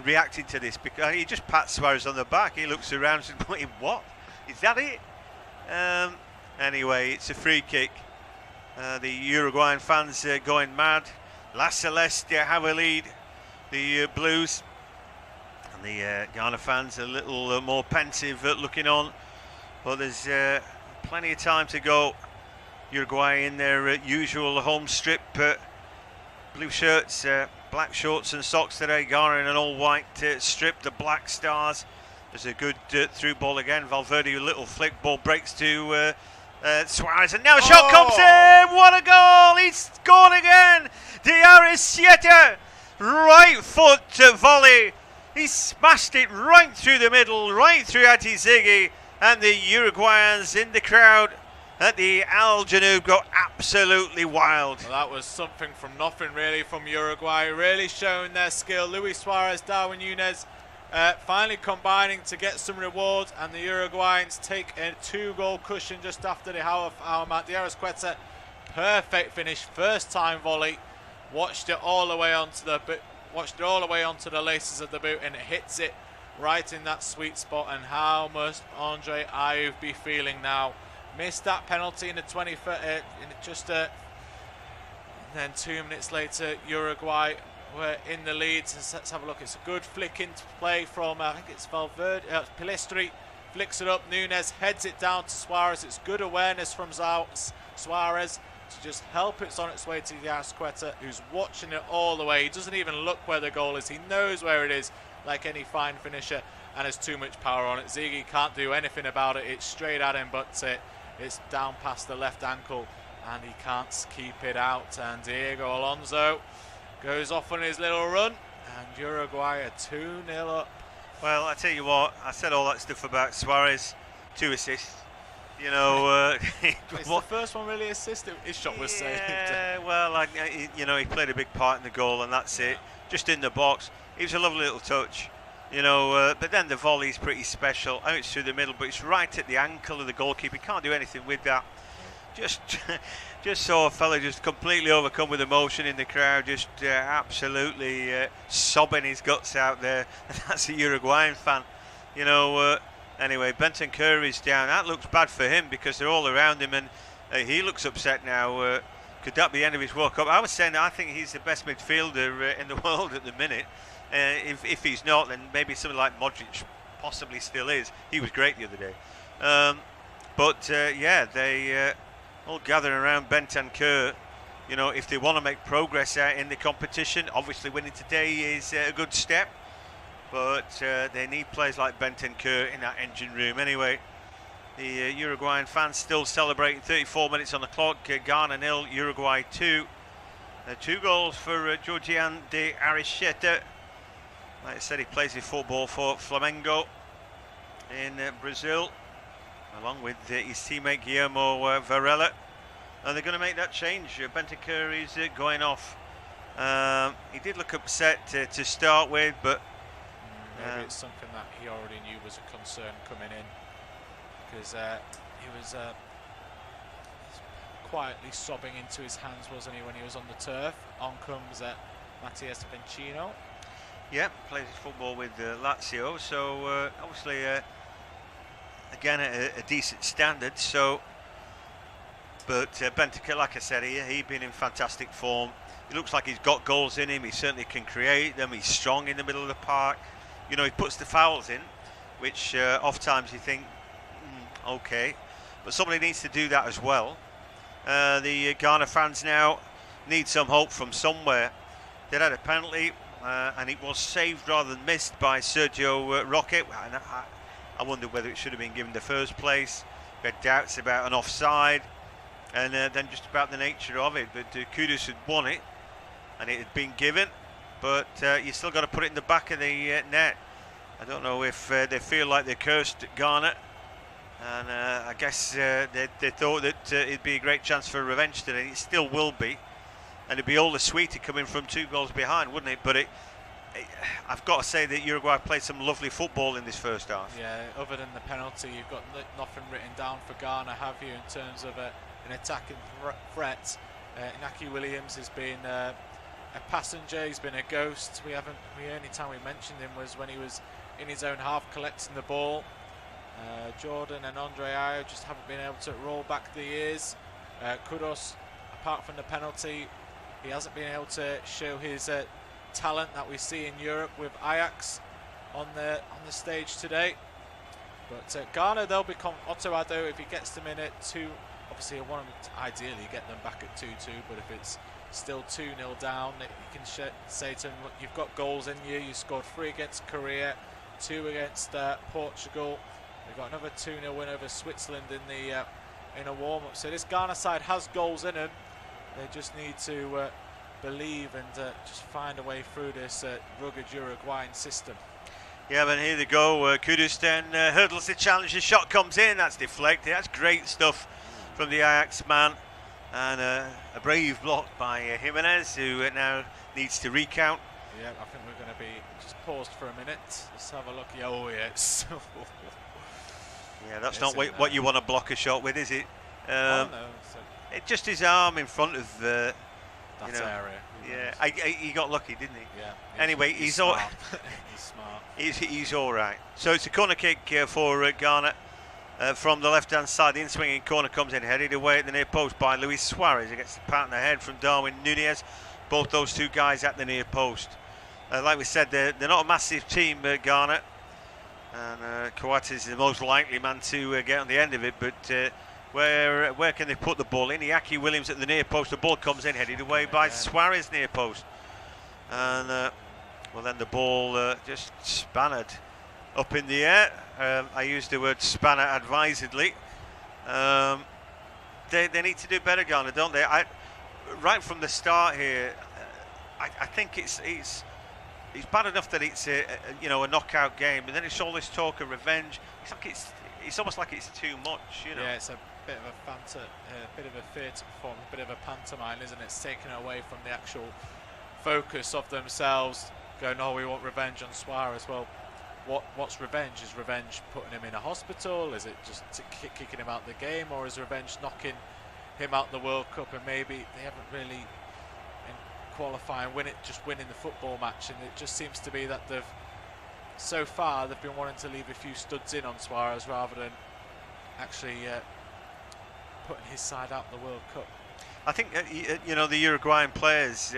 B: reacting to this, because he just pats Suarez on the back. He looks around and says, what? Is that it? Anyway, it's a free kick. The Uruguayan fans going mad. La Celeste have a lead. The Blues and the Ghana fans a little more pensive looking on. But there's plenty of time to go. Uruguay in their usual home strip. Blue shirts, black shorts and socks today. Ghana in an all-white strip. The Black Stars. There's a good through ball again. Valverde, a little flick. Ball breaks to Suarez. And now a shot comes in. What a goal. He's scored again. Diarra right foot volley. He smashed it right through the middle, right through Atizigi. And the Uruguayans in the crowd at the Al Janoub go absolutely wild.
A: Well, that was something from nothing really from Uruguay, really showing their skill. Luis Suarez, Darwin Núñez finally combining to get some rewards, and the Uruguayans take a 2-goal cushion just after the hour mark. Diarra perfect finish, first time volley, watched it all the way onto the laces of the boot, and it hits it right in that sweet spot. And how must Andre Ayew be feeling now? Missed that penalty in the 21st, then 2 minutes later, Uruguay were in the lead. Let's have a look. It's a good flick into play from, I think it's Valverde, Pilistri, flicks it up. Núñez heads it down to Suarez. It's good awareness from Suarez to just help it's on its way to Diarra, who's watching it all the way. He doesn't even look where the goal is. He knows where it is, like any fine finisher, and has too much power on it. Ziggy can't do anything about it. It's straight at him, but it's down past the left ankle, and he can't keep it out. And Diego Alonso goes off on his little run, and Uruguay are 2-0 up.
B: Well, I tell you what, I said all that stuff about Suarez, 2 assists. You know,
A: it's the first one really assisted. His shot was saved.
B: Yeah, well, you know, he played a big part in the goal, and that's it. Just in the box. It was a lovely little touch. You know, but then the volley's pretty special. Out through the middle, but it's right at the ankle of the goalkeeper. He can't do anything with that. Just saw a fella just completely overcome with emotion in the crowd, just absolutely sobbing his guts out there. And that's a Uruguayan fan. You know, anyway, Bentancur is down. That looks bad for him because they're all around him, and he looks upset now. Could that be the end of his World Cup? I was saying that I think he's the best midfielder in the world at the minute. If he's not, then maybe something like Modric possibly still is. He was great the other day. Yeah, they all gathering around Bentancur. You know, if they want to make progress in the competition, obviously winning today is a good step. But they need players like Bentancur in that engine room. Anyway, the Uruguayan fans still celebrating. 34 minutes on the clock. Ghana 0, Uruguay 2. 2 goals for Georgian de Arrecheta. Like I said, he plays his football for Flamengo in Brazil, along with his teammate Guillermo Varela. And they're going to make that change. Bentancur is going off. He did look upset to start with, but
A: maybe it's something that he already knew was a concern coming in, because he was quietly sobbing into his hands, wasn't he, when he was on the turf. On comes Matias Vencino.
B: Yeah, plays his football with Lazio, so obviously again a decent standard. So, but Bentancur, like I said, he's been in fantastic form. He looks like he's got goals in him. He certainly can create them. He's strong in the middle of the park. You know, he puts the fouls in, which oft times you think, okay, but somebody needs to do that as well. The Ghana fans now need some hope from somewhere. They had a penalty, and it was saved rather than missed by Sergio Roque. And I wondered whether it should have been given in the first place. We had doubts about an offside, and then just about the nature of it. But Kudus had won it, and it had been given. But you still got to put it in the back of the net. I don't know if they feel like they're cursed at Ghana, and I guess they thought that it'd be a great chance for revenge today. It still will be, and it'd be all the sweeter coming from 2 goals behind, wouldn't it? But I've got to say that Uruguay played some lovely football in this first half.
A: Yeah, other than the penalty, you've got nothing written down for Ghana, have you, in terms of an attacking threat? Inaki Williams has been a passenger, he's been a ghost. The only time we mentioned him was when he was in his own half collecting the ball. Jordan and Andre Ayew just haven't been able to roll back the years. Kudos, apart from the penalty, he hasn't been able to show his talent that we see in Europe with Ajax on the stage today. But Ghana, they'll become Otto-Addo if he gets them in at 2. Obviously, I want him to ideally get them back at 2-2, but if it's still 2-0 down, you can say to him, look, you've got goals in you. You scored 3 against Korea, 2 against Portugal. They've got another 2-0 win over Switzerland in a warm-up. So this Ghana side has goals in them. They just need to believe and just find a way through this rugged Uruguayan system.
B: Yeah, but here they go. Kudus then hurdles the challenge. The shot comes in. That's deflected. That's great stuff from the Ajax man. And a brave block by Jimenez, who now needs to recount.
A: Yeah, I think we're going to be just paused for a minute. Let's have a look. Oh, yes.
B: Yeah, that's not what you want to block a shot with, is it?
A: No,
B: it's just his arm in front of
A: that area.
B: Yeah, he got lucky, didn't he?
A: Yeah.
B: Anyway,
A: he's smart. He's smart.
B: He's all right. So it's a corner kick for Ghana from the left-hand side. The in-swinging corner comes in, headed away at the near post by Luis Suarez. He gets the pat on the head from Darwin Nunez. Both those 2 guys at the near post. Like we said, they're not a massive team, Ghana. And O.A.T is the most likely man to get on the end of it, but where can they put the ball in? Inaki Williams at the near post. The ball comes in, headed away by Suarez near post, and well, then the ball just spanned up in the air. I used the word spanner advisedly. They need to do better, Ghana, don't they? Right from the start here, I think it's bad enough that it's a knockout game, and then it's all this talk of revenge. It's almost like it's too much,
A: Yeah, it's a bit of a bit of a theatre performance, a bit of a pantomime, isn't it? It's taken away from the actual focus of themselves. Going, oh, we want revenge on Suarez. Well, what's revenge? Is revenge putting him in a hospital? Is it just kicking him out the game, or is revenge knocking him out the World Cup? And maybe they haven't really qualifying, just winning the football match, and it just seems to be that so far they've been wanting to leave a few studs in on Suarez rather than actually putting his side out the World Cup.
B: I think the Uruguayan players,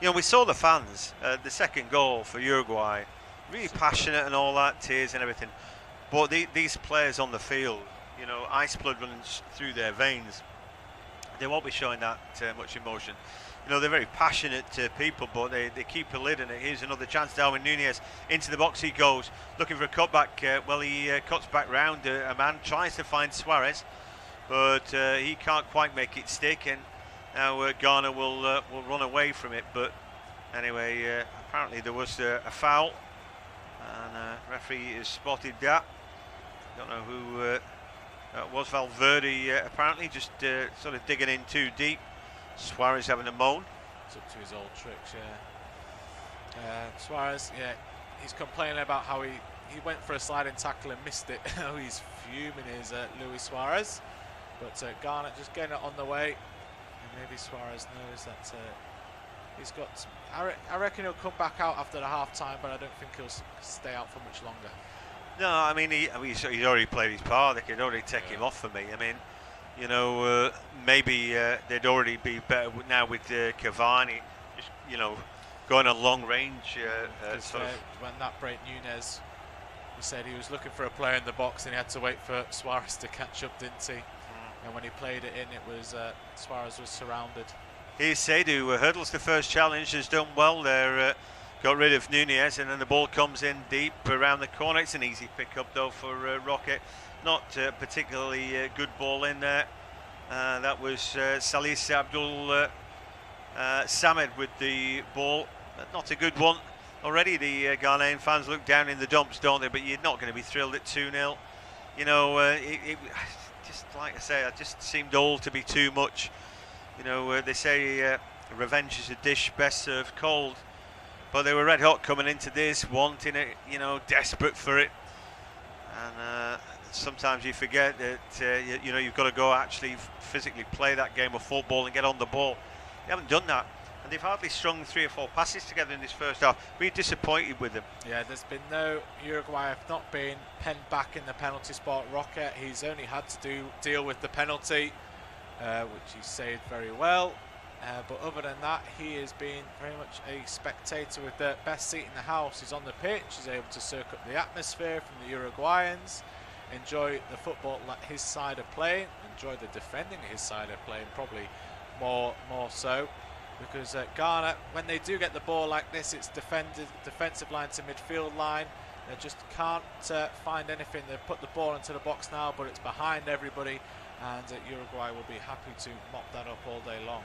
B: we saw the fans, the second goal for Uruguay, really passionate and all that, tears and everything, but these players on the field, ice blood runs through their veins. They won't be showing that much emotion. They're very passionate people, but they keep a lid on it. Here's another chance. Darwin Nunez into the box he goes, looking for a cutback. He cuts back round. A man tries to find Suarez, but he can't quite make it stick. And now Ghana will run away from it. But anyway, apparently there was a foul, and referee has spotted that. Don't know who it was. Valverde apparently just sort of digging in too deep. Suarez having a moan.
A: It's up to his old tricks, yeah. Suarez, yeah, he's complaining about how he went for a sliding tackle and missed it. He's fuming, is Luis Suarez. But Ghana just getting it on the way. And maybe Suarez knows that he's got some, I reckon he'll come back out after the half-time, but I don't think he'll stay out for much longer.
B: No, I mean, he's already played his part. They could already take him off for me. I mean, maybe they'd already be better now with Cavani, just, going on long range.
A: When that break Nunez, he said he was looking for a player in the box and he had to wait for Suarez to catch up, didn't he? And when he played it in, it was Suarez was surrounded.
B: Here's Seydu, hurdles the first challenge, has done well there. Got rid of Nunez, and then the ball comes in deep around the corner. It's an easy pick up though for Rocket. Not particularly good ball in there. That was Salis Abdul Samed with the ball. Not a good one. already the Ghanaian fans look down in the dumps, don't they? But you're not going to be thrilled at 2-0. You know, it just like I say, it just seemed all to be too much. You know, they say revenge is a dish best served cold, but they were red hot coming into this, wanting it, you know, desperate for it. And sometimes you forget that you know, you've got to go actually physically play that game of football and get on the ball. They haven't done that, and they've hardly strung 3 or 4 passes together in this first half. We're disappointed with them.
A: Yeah, there's been no Uruguay have not been penned back in the penalty spot. Rocket, he's only had to deal with the penalty, which he saved very well. But other than that, he has been very much a spectator with the best seat in the house. He's on the pitch, he's able to soak up the atmosphere from the Uruguayans, enjoy the football like his side of play, enjoy the defending his side of play, and probably more so, because Ghana, when they do get the ball like this, it's defensive line to midfield line. They just can't find anything. They've put the ball into the box now, but it's behind everybody, and Uruguay will be happy to mop that up all day long.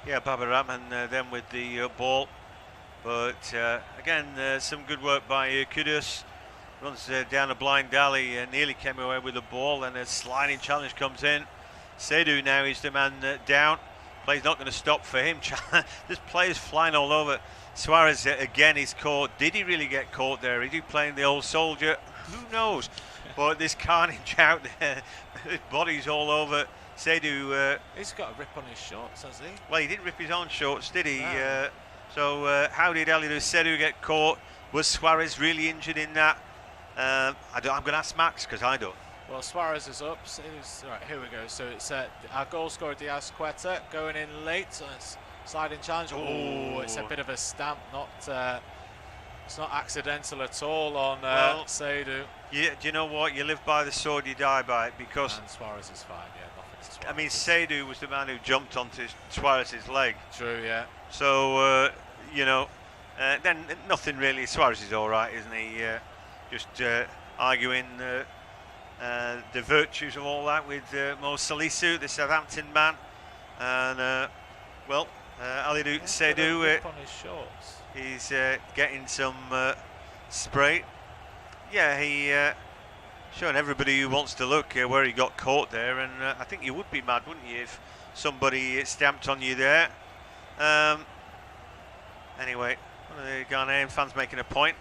B: Yeah, Baba Rahman then with the ball, but again some good work by Kudus. Runs down a blind alley, nearly came away with the ball, and a sliding challenge comes in. Seydou now is the man down. Play's not going to stop for him. There's players flying all over. Suarez again is caught. Did he really get caught there? Is he playing the old soldier? Who knows? But this carnage out there, his body's all over. Seydou.
A: He's got a rip on his shorts, has he?
B: Well, he didn't rip his own shorts, did he?
A: No.
B: So how did Elidou Seydou get caught? Was Suarez really injured in that? I'm going to ask Max, because I don't.
A: Well, Suarez is up. Right, here we go. So it's our goal scorer Diaz Quetta going in late. So it's sliding challenge. Oh, it's a bit of a stamp. It's not accidental at all on Seydou.
B: Yeah, do you know what? You live by the sword, you die by it, because.
A: And Suarez is fine. Yeah, nothing to Suarez.
B: I mean, Seydou was the man who jumped onto Suarez's leg.
A: True. Yeah.
B: So you know, then nothing really. Suarez is all right, isn't he? Just arguing the virtues of all that with Mo Salisu, the Southampton man, and Alidou Seydou.
A: On his shorts.
B: He's getting some spray. Yeah, he showing everybody who wants to look where he got caught there, and I think you would be mad, wouldn't you, if somebody stamped on you there. Anyway, one of the Ghanaian fans making a point,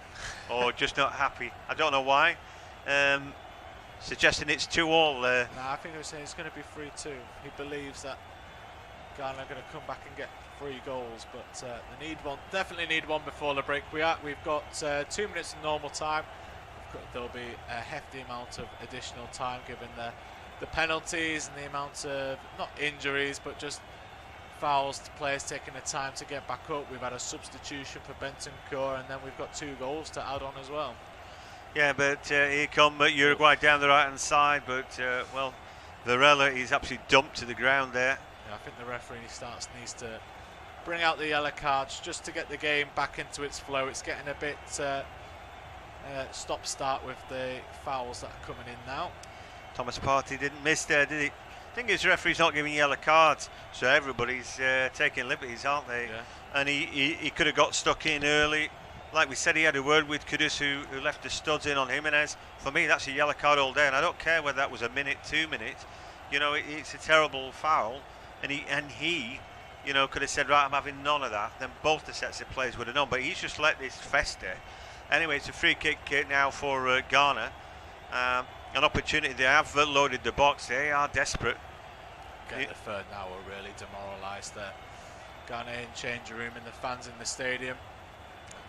B: or just not happy. I don't know why. Suggesting it's 2-all.
A: No, I think they were saying it's going to be 3-2. He believes that Ghana are going to come back and get 3 goals, but they need one. Definitely need one before the break. We've got 2 minutes of normal time. There'll be a hefty amount of additional time given the penalties and the amount of not injuries but just fouls to players taking the time to get back up. We've had a substitution for Bentancur, and then we've got 2 goals to add on as well.
B: Yeah, but here come Uruguay down the right hand side, but well, Varela is absolutely dumped to the ground there.
A: Yeah, I think the referee needs to bring out the yellow cards just to get the game back into its flow. It's getting a bit stop-start with the fouls that are coming in now.
B: Thomas Partey didn't miss there, did he? The thing is, the referee's not giving yellow cards, so everybody's taking liberties, aren't they?
A: Yeah.
B: And he could have got stuck in early. Like we said, he had a word with Kudus, who left the studs in on Jimenez. For me, that's a yellow card all day, and I don't care whether that was a minute, 2 minutes. You know, it's a terrible foul, and he, you know, could have said, right, I'm having none of that. Then both the sets of players would have known, but he's just let this fester. Anyway, it's a free kick now for Ghana. An opportunity. They have loaded the box. They are desperate.
A: Getting the third now are really demoralised there. Ghanaian changing room and the fans in the stadium.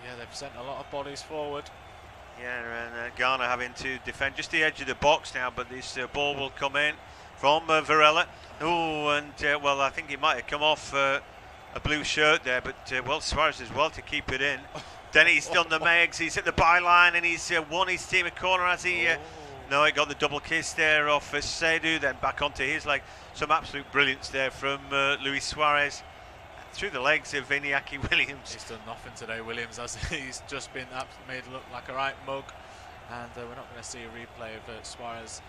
A: Yeah, they've sent a lot of bodies forward.
B: Yeah, and Ghana having to defend just the edge of the box now, but this ball will come in from Varela. Oh, and well, I think he might have come off a blue shirt there, but well, Suarez as well to keep it in. Then he's done the Megs, he's at the byline, and he's won his team a corner as he... no, he got the double kiss there off Seydou, then back onto his leg. Some absolute brilliance there from Luis Suarez. Through the legs of Iñaki Williams.
A: He's done nothing today, Williams, has he? He's just been made look like a right mug, and we're not going to see a replay of Suarez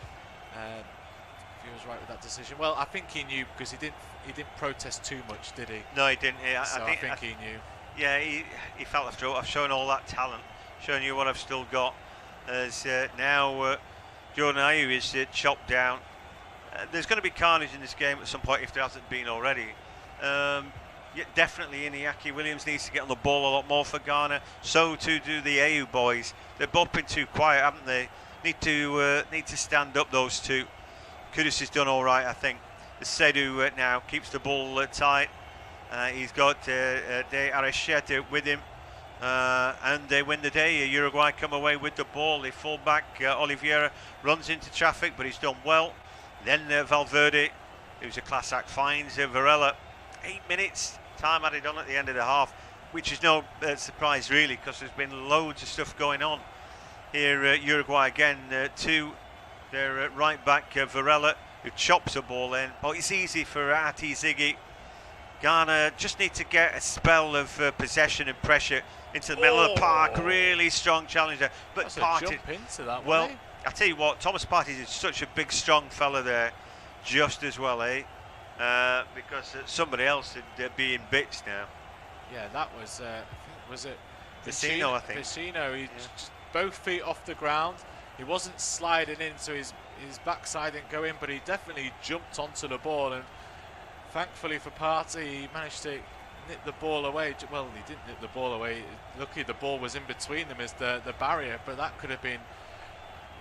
A: if he was right with that decision. Well, I think he knew, because he didn't protest too much, did he?
B: No, he didn't.
A: I think he knew.
B: Yeah, he felt after I've shown all that talent, showing you what I've still got. As now Jordan Ayew is chopped down. There's going to be carnage in this game at some point if there hasn't been already. Yeah, definitely Iñaki Williams needs to get on the ball a lot more for Ghana. So too do the Ayew boys. They've both been too quiet, haven't they? Need to stand up, those two. Kudus has done all right, I think. Seydou now keeps the ball tight. He's got De Arechete with him. And they win the day. Uruguay come away with the ball. The fullback Oliveira runs into traffic, but he's done well. Then Valverde, who's a class act, finds Varela. 8 minutes time added on at the end of the half, which is no surprise really, because there's been loads of stuff going on here. Uruguay again to their right back Varela, who chops a ball in, but it's easy for O.A.T Ziggy. Ghana just need to get a spell of possession and pressure into the middle of the park. Really strong challenge there, but Partey,
A: jump into that.
B: well, I tell you what, Thomas Partey is such a big strong fella there, just as well, because somebody else would be in bits now.
A: Yeah, that was was it
B: Vecino, I think.
A: Vecino, he just both feet off the ground. He wasn't sliding in, so his backside didn't go in, but he definitely jumped onto the ball, and thankfully for Partey, he managed to nip the ball away. Well, he didn't nip the ball away. Luckily, the ball was in between them as the barrier, but that could have been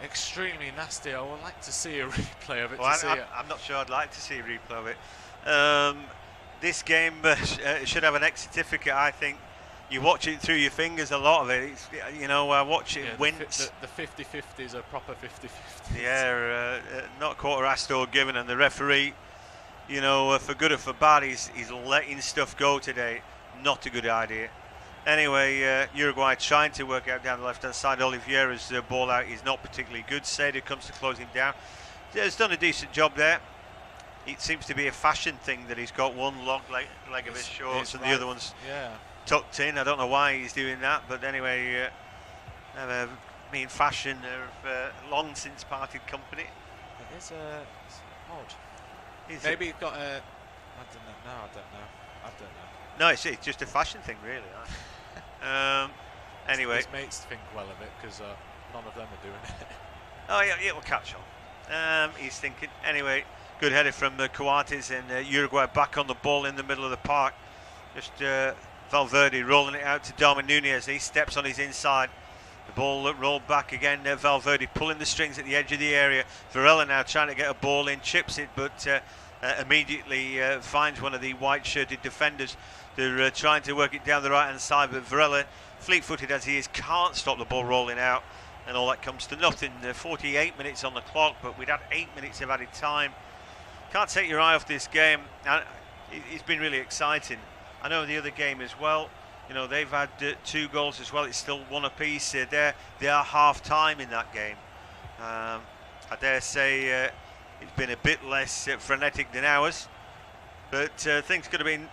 A: extremely nasty. I would like to see a replay of it.
B: I'm not sure I'd like to see a replay of it. This game should have an X certificate, I think. You watch it through your fingers, a lot of it. It's, I watch it wince.
A: The 50-50s are proper 50-50s.
B: Yeah, not quarter asked or given, and the referee, for good or for bad, he's letting stuff go today. Not a good idea. Anyway, Uruguay trying to work out down the left-hand side. Oliveira's ball out is not particularly good. Seydou comes to close him down. He's done a decent job there. It seems to be a fashion thing that he's got one long leg of his shorts and the other one's tucked in. I don't know why he's doing that, but anyway, me and fashion have long since parted company.
A: It is odd. Maybe he's got a... I don't know.
B: No, it's just a fashion thing, really. Anyway.
A: His mates think well of it, because none of them are doing it.
B: Oh, yeah, we'll catch on. He's thinking. Anyway, good header from Coates, and Uruguay back on the ball in the middle of the park. Just Valverde rolling it out to Darwin Núñez. He steps on his inside. The ball rolled back again. Valverde pulling the strings at the edge of the area. Varela now trying to get a ball in, chips it, but immediately finds one of the white-shirted defenders. They're trying to work it down the right-hand side, but Varela, fleet-footed as he is, can't stop the ball rolling out, and all that comes to nothing. 48 minutes on the clock, but we'd had 8 minutes of added time. Can't take your eye off this game. It's been really exciting. I know the other game as well. They've had 2 goals as well. It's still 1 apiece. They are half-time in that game. I dare say it's been a bit less frenetic than ours, but things could have been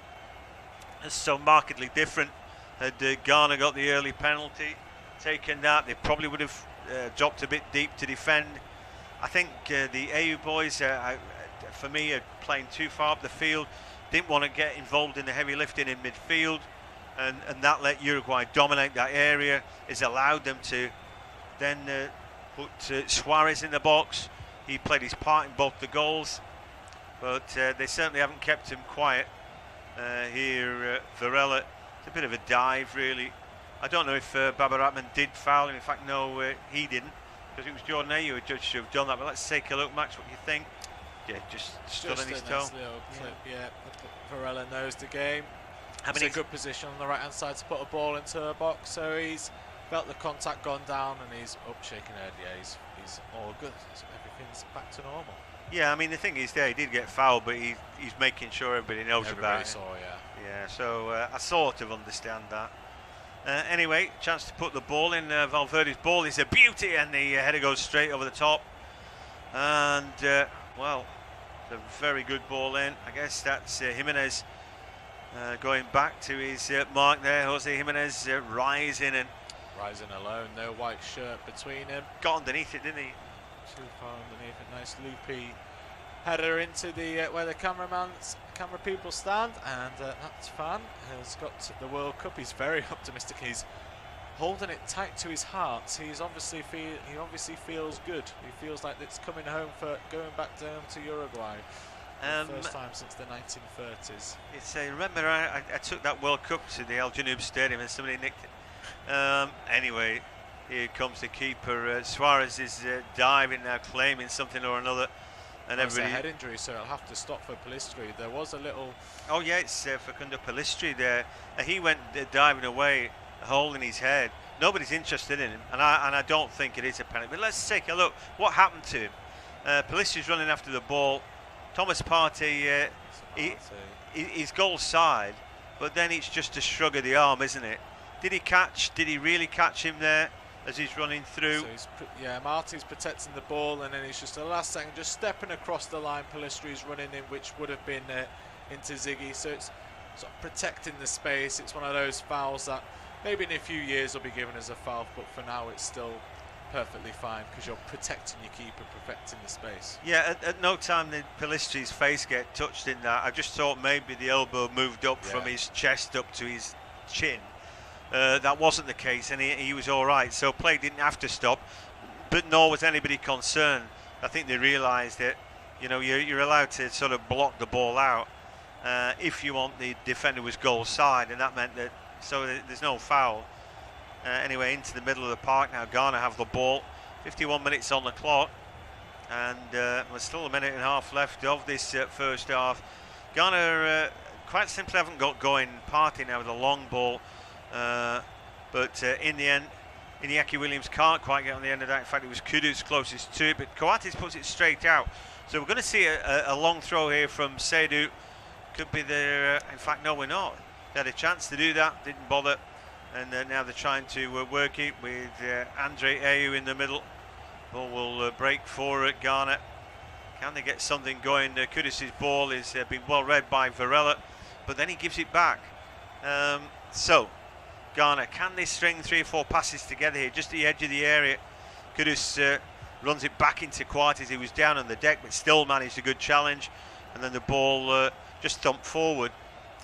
B: so markedly different. Had Ghana got the early penalty, taken that, they probably would have dropped a bit deep to defend. I think the Ayew boys, for me, are playing too far up the field. Didn't want to get involved in the heavy lifting in midfield, and that let Uruguay dominate that area. It's allowed them to then put Suarez in the box. He played his part in both the goals, but they certainly haven't kept him quiet. Here, Varela, it's a bit of a dive, really. I don't know if Baba Ratman did foul him. In fact, no, he didn't, because it was Jordan Ayew who judged to have done that. But let's take a look, Max, what you think? Yeah, just stood on his toe.
A: Yeah, Varela knows the game. It's a good position on the right-hand side to put a ball into the box, so he's felt the contact gone down, and he's up shaking head. Yeah, he's all good. Everything's back to normal.
B: Yeah, I mean, the thing is, he did get fouled, but he's making sure everybody knows about it.
A: Saw,
B: yeah, so I sort of understand that. Anyway, chance to put the ball in. Valverde's ball is a beauty, and the header goes straight over the top. And, well, it's a very good ball in. I guess that's Jimenez going back to his mark there. Jose Jimenez rising
A: alone, no white shirt between him.
B: Got underneath it, didn't he?
A: Too far underneath it. Nice loopy header into the where the camera people stand, and that fan has got the World Cup. He's very optimistic. He's holding it tight to his heart. He obviously feels good. He feels like it's coming home for going back down to Uruguay. First time since the 1930s.
B: It's remember I took that World Cup to the El Janoub Stadium and somebody nicked it. Anyway, here comes the keeper. Suarez is diving now, claiming something or another. And everybody.
A: It's a head injury, so he'll have to stop for Pellistri. There was a little.
B: Oh yeah, it's Facundo Pellistri there. He went diving away, holding his head. Nobody's interested in him, and I don't think it is a penalty. But let's take a look. What happened to him? Pellistri's running after the ball. Thomas Partey, he's goal side, but then it's just a shrug of the arm, isn't it? Did he really catch him there as he's running through?
A: So Marty's protecting the ball, and then he's just the last second, just stepping across the line. Pellistri's running in, which would have been into Ziggy. So it's sort of protecting the space. It's one of those fouls that maybe in a few years will be given as a foul, but for now it's still perfectly fine because you're protecting your keeper, protecting the space.
B: Yeah, at no time did Pellistri's face get touched in that. I just thought maybe the elbow moved up from his chest up to his chin. That wasn't the case, and he was all right. So play didn't have to stop, but nor was anybody concerned. I think they realised that, you know, you're allowed to sort of block the ball out if you want the defender was goal side, and that meant that there's no foul. Anyway, into the middle of the park now. Ghana have the ball. 51 minutes on the clock, and there's still a minute and a half left of this first half. Ghana quite simply haven't got going. Partey now with a long ball, but in the end, Iñaki Williams can't quite get on the end of that. In fact, it was Kudus closest to it, but Coates puts it straight out. So we're going to see a long throw here from Seydou. Could be there. In fact, no, we're not. They had a chance to do that, didn't bother. And now they're trying to work it with Andre Ayew in the middle. Ball will break for Ghana. Can they get something going? Kudus' ball is been well read by Varela, but then he gives it back. So Ghana, can they string 3 or 4 passes together here, just at the edge of the area? Kudus runs it back into Coates. He was down on the deck, but still managed a good challenge. And then the ball just thumped forward.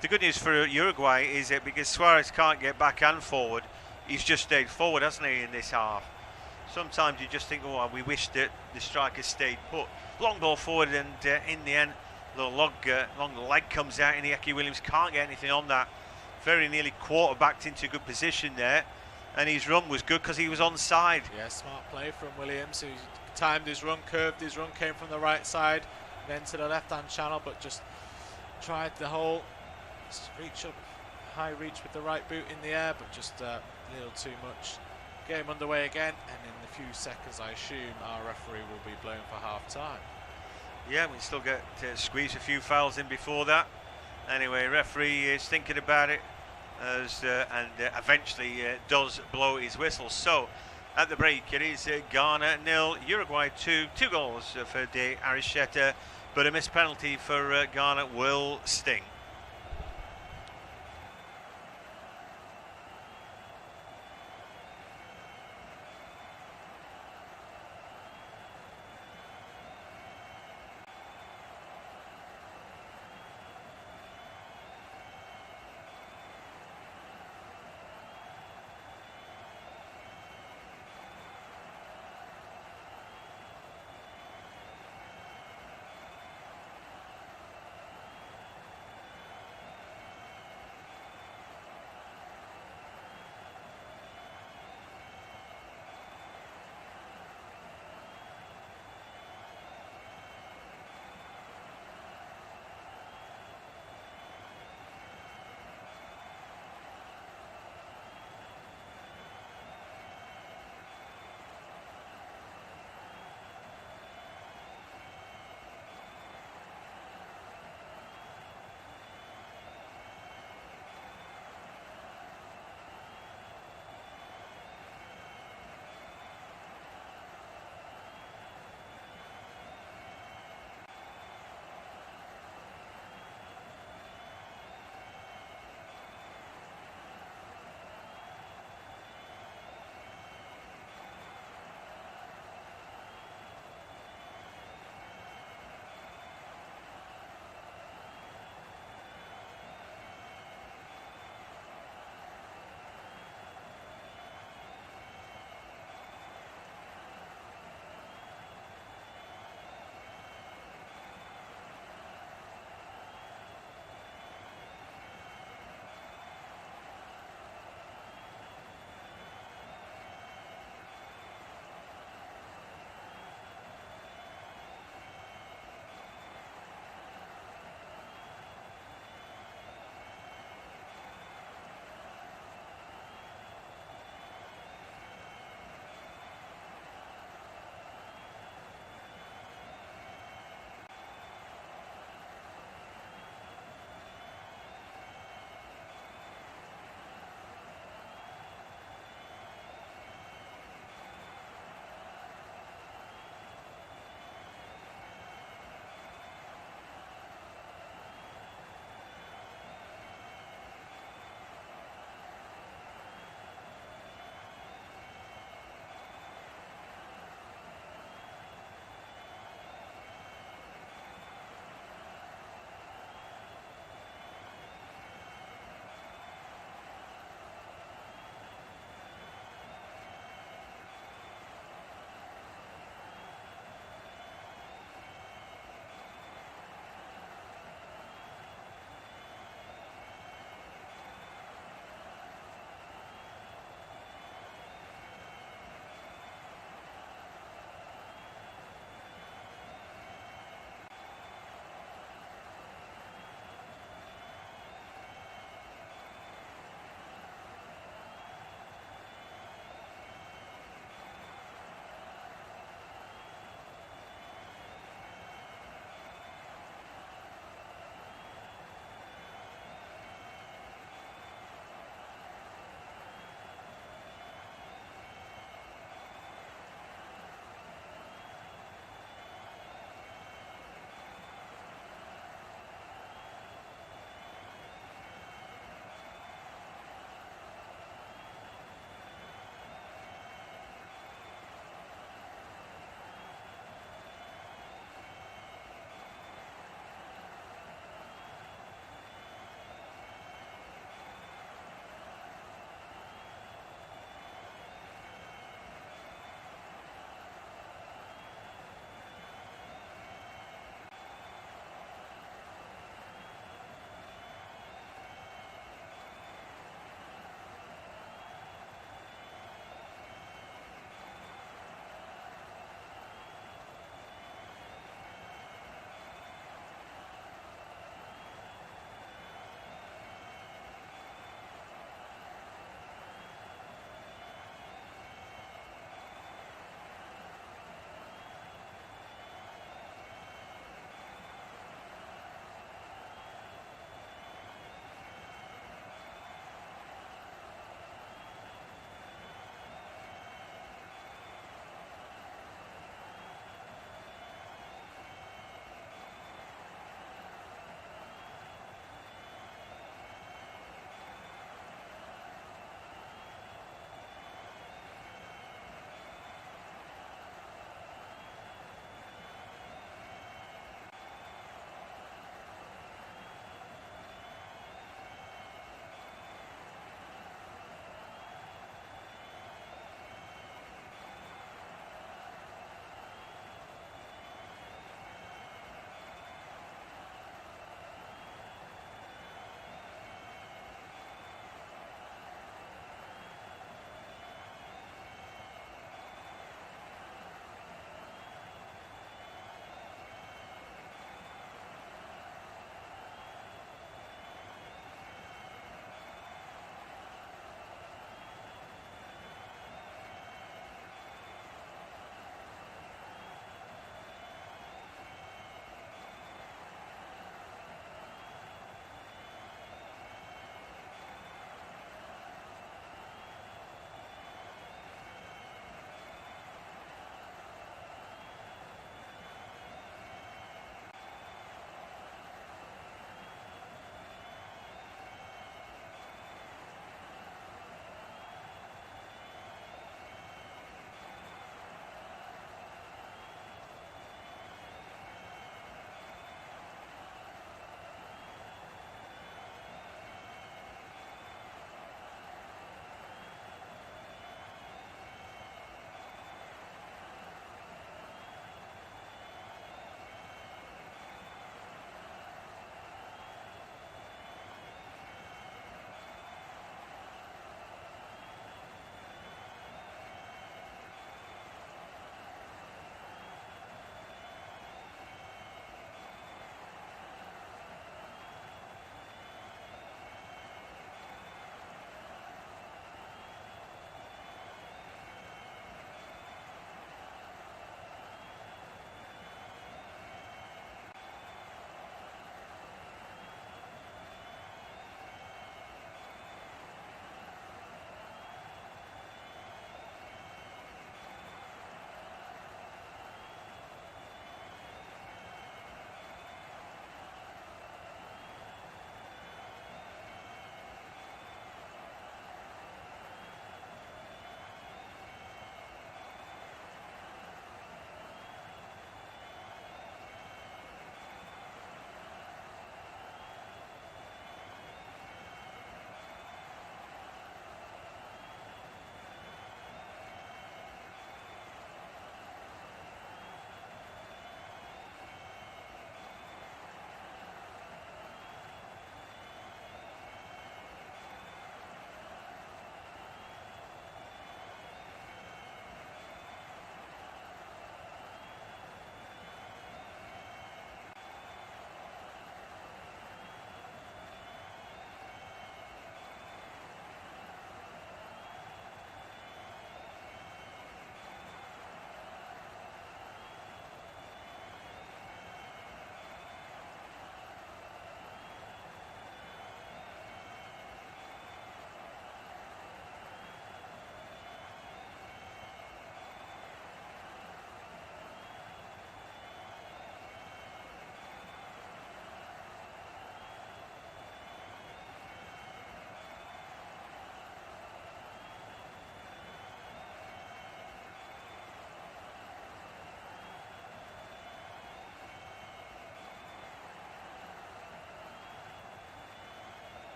B: The good news for Uruguay is that because Suarez can't get back and forward, he's just stayed forward, hasn't he, in this half? Sometimes you just think, oh, we wish that the striker stayed put. Long ball forward, and in the end, the long leg comes out, and Iñaki Williams can't get anything on that. Very nearly quarterbacked into a good position there, and his run was good because he was onside.
A: Yeah, smart play from Williams, who timed his run, curved his run, came from the right side, then to the left-hand channel, but just tried the whole reach up, high reach with the right boot in the air, but just a little too much. Game underway again, and in a few seconds I assume our referee will be blown for half time.
B: Yeah, we still get to squeeze a few fouls in before that. Anyway, referee is thinking about it and eventually does blow his whistle. So at the break it is Ghana 0, Uruguay 2 goals for De Aricheta, but a missed penalty for Ghana will sting.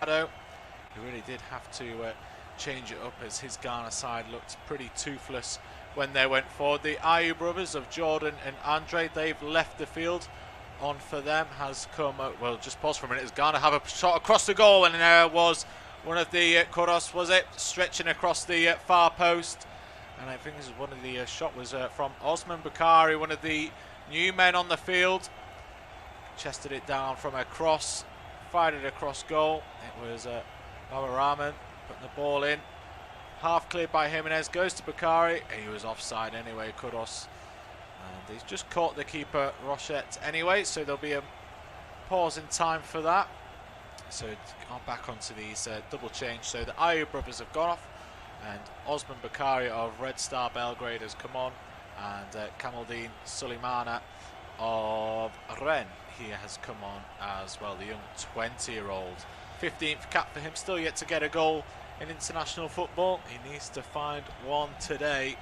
A: He really did have to change it up, as his Ghana side looked pretty toothless when they went forward. The Ayew brothers of Jordan and Andre, they've left the field. On for them has come, well, just pause for a minute, as Ghana have a shot across the goal, and there was one of the Kuros, was it, stretching across the far post. And I think this is one of the shot was from Osman Bakari, one of the new men on the field. Chested it down from a cross, fired it across goal. It was Baba Rahman putting the ball in. Half cleared by Jimenez, goes to Bakari. He was offside anyway, Kuros. And he's just caught the keeper, Rochette, anyway, so there'll be a pause in time for that. So gone back onto these double change. So the Ayew brothers have gone off, and Osman Bakari of Red Star Belgrade has come on, and Kamaldeen Suleimana of Rennes here has come on as well, the young 20-year-old. 15th cap for him, still yet to get a goal in international football. He needs to find one today.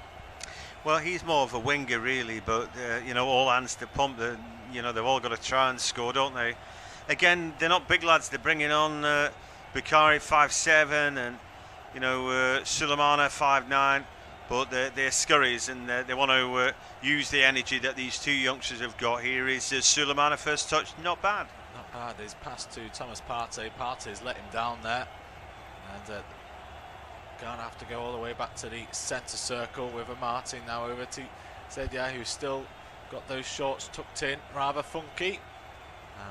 B: Well, he's more of a winger really, but you know, all hands to pump. You know, they've all got to try and score, don't they? Again, they're not big lads. They're bringing on Bakari 5'7", and you know Suleimana 5'9", but they're scurries, and they want to use the energy that these two youngsters have got. Here is Suleimana, first touch, not bad.
A: Not bad. He's passed to Thomas Partey. Partey's let him down there, and Ghana have to go all the way back to the centre circle with a Martin now over to Zedia, who's still got those shorts tucked in, rather funky.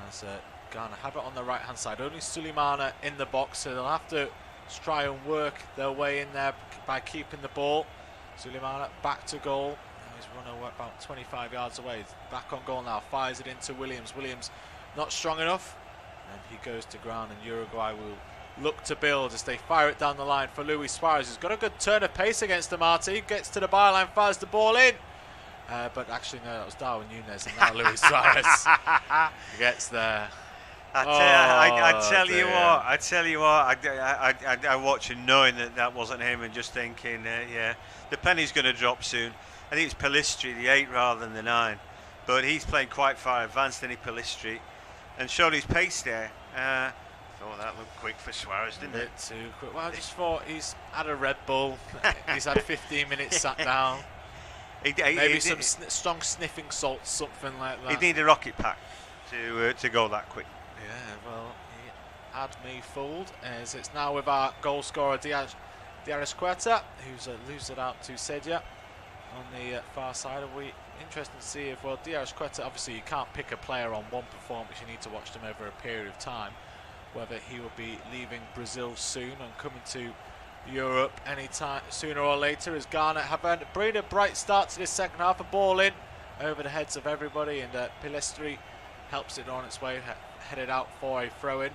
A: As Ghana have it on the right hand side, only Suleimana in the box, so they'll have to try and work their way in there by keeping the ball. Suleimana back to goal. Now he's run away about 25 yards away. He's back on goal now, fires it into Williams. Williams not strong enough, and he goes to ground, and Uruguay will look to build as they fire it down the line for Luis Suarez, who's got a good turn of pace against Amati. Gets to the byline, fires the ball in. But actually, no, that was Darwin Nunez, and now Luis Suarez gets there.
B: I tell you what, I watch him knowing that wasn't him, and just thinking, yeah, the penny's going to drop soon. I think it's Pellistri, the 8 rather than the 9, but he's playing quite far advanced, any Pellistri, and showed his pace there. Oh, that looked quick for Suarez, didn't it?
A: A bit too quick. Well, I just thought he's had a Red Bull. He's had 15 minutes sat down. Maybe some strong sniffing salts, something like that.
B: He'd need a rocket pack to go that quick.
A: Yeah, well, he had me fooled, as it's now with our goal scorer Diarra, who's loses it out to Sedia on the far side. Are we interested to see if, well, Diarra, obviously you can't pick a player on one performance, you need to watch them over a period of time. Whether he will be leaving Brazil soon and coming to Europe anytime sooner or later, as Ghana have a bright start to this second half. A ball in over the heads of everybody, and Pellistri helps it on its way, headed out for a throw-in.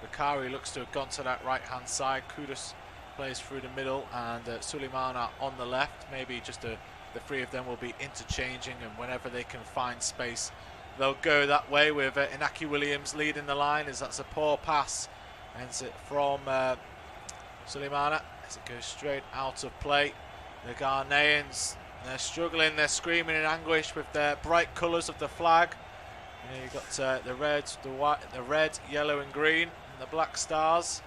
A: Bakari looks to have gone to that right-hand side. Kudus plays through the middle, and Suleimana on the left. Maybe just the three of them will be interchanging, and whenever they can find space, they'll go that way, with Inaki Williams leading the line, as that's a poor pass, ends it from Suleimana as it goes straight out of play. The Ghanaians, they're struggling, they're screaming in anguish with their bright colours of the flag. And you've got the red, the white, the red, yellow and green, and the black stars.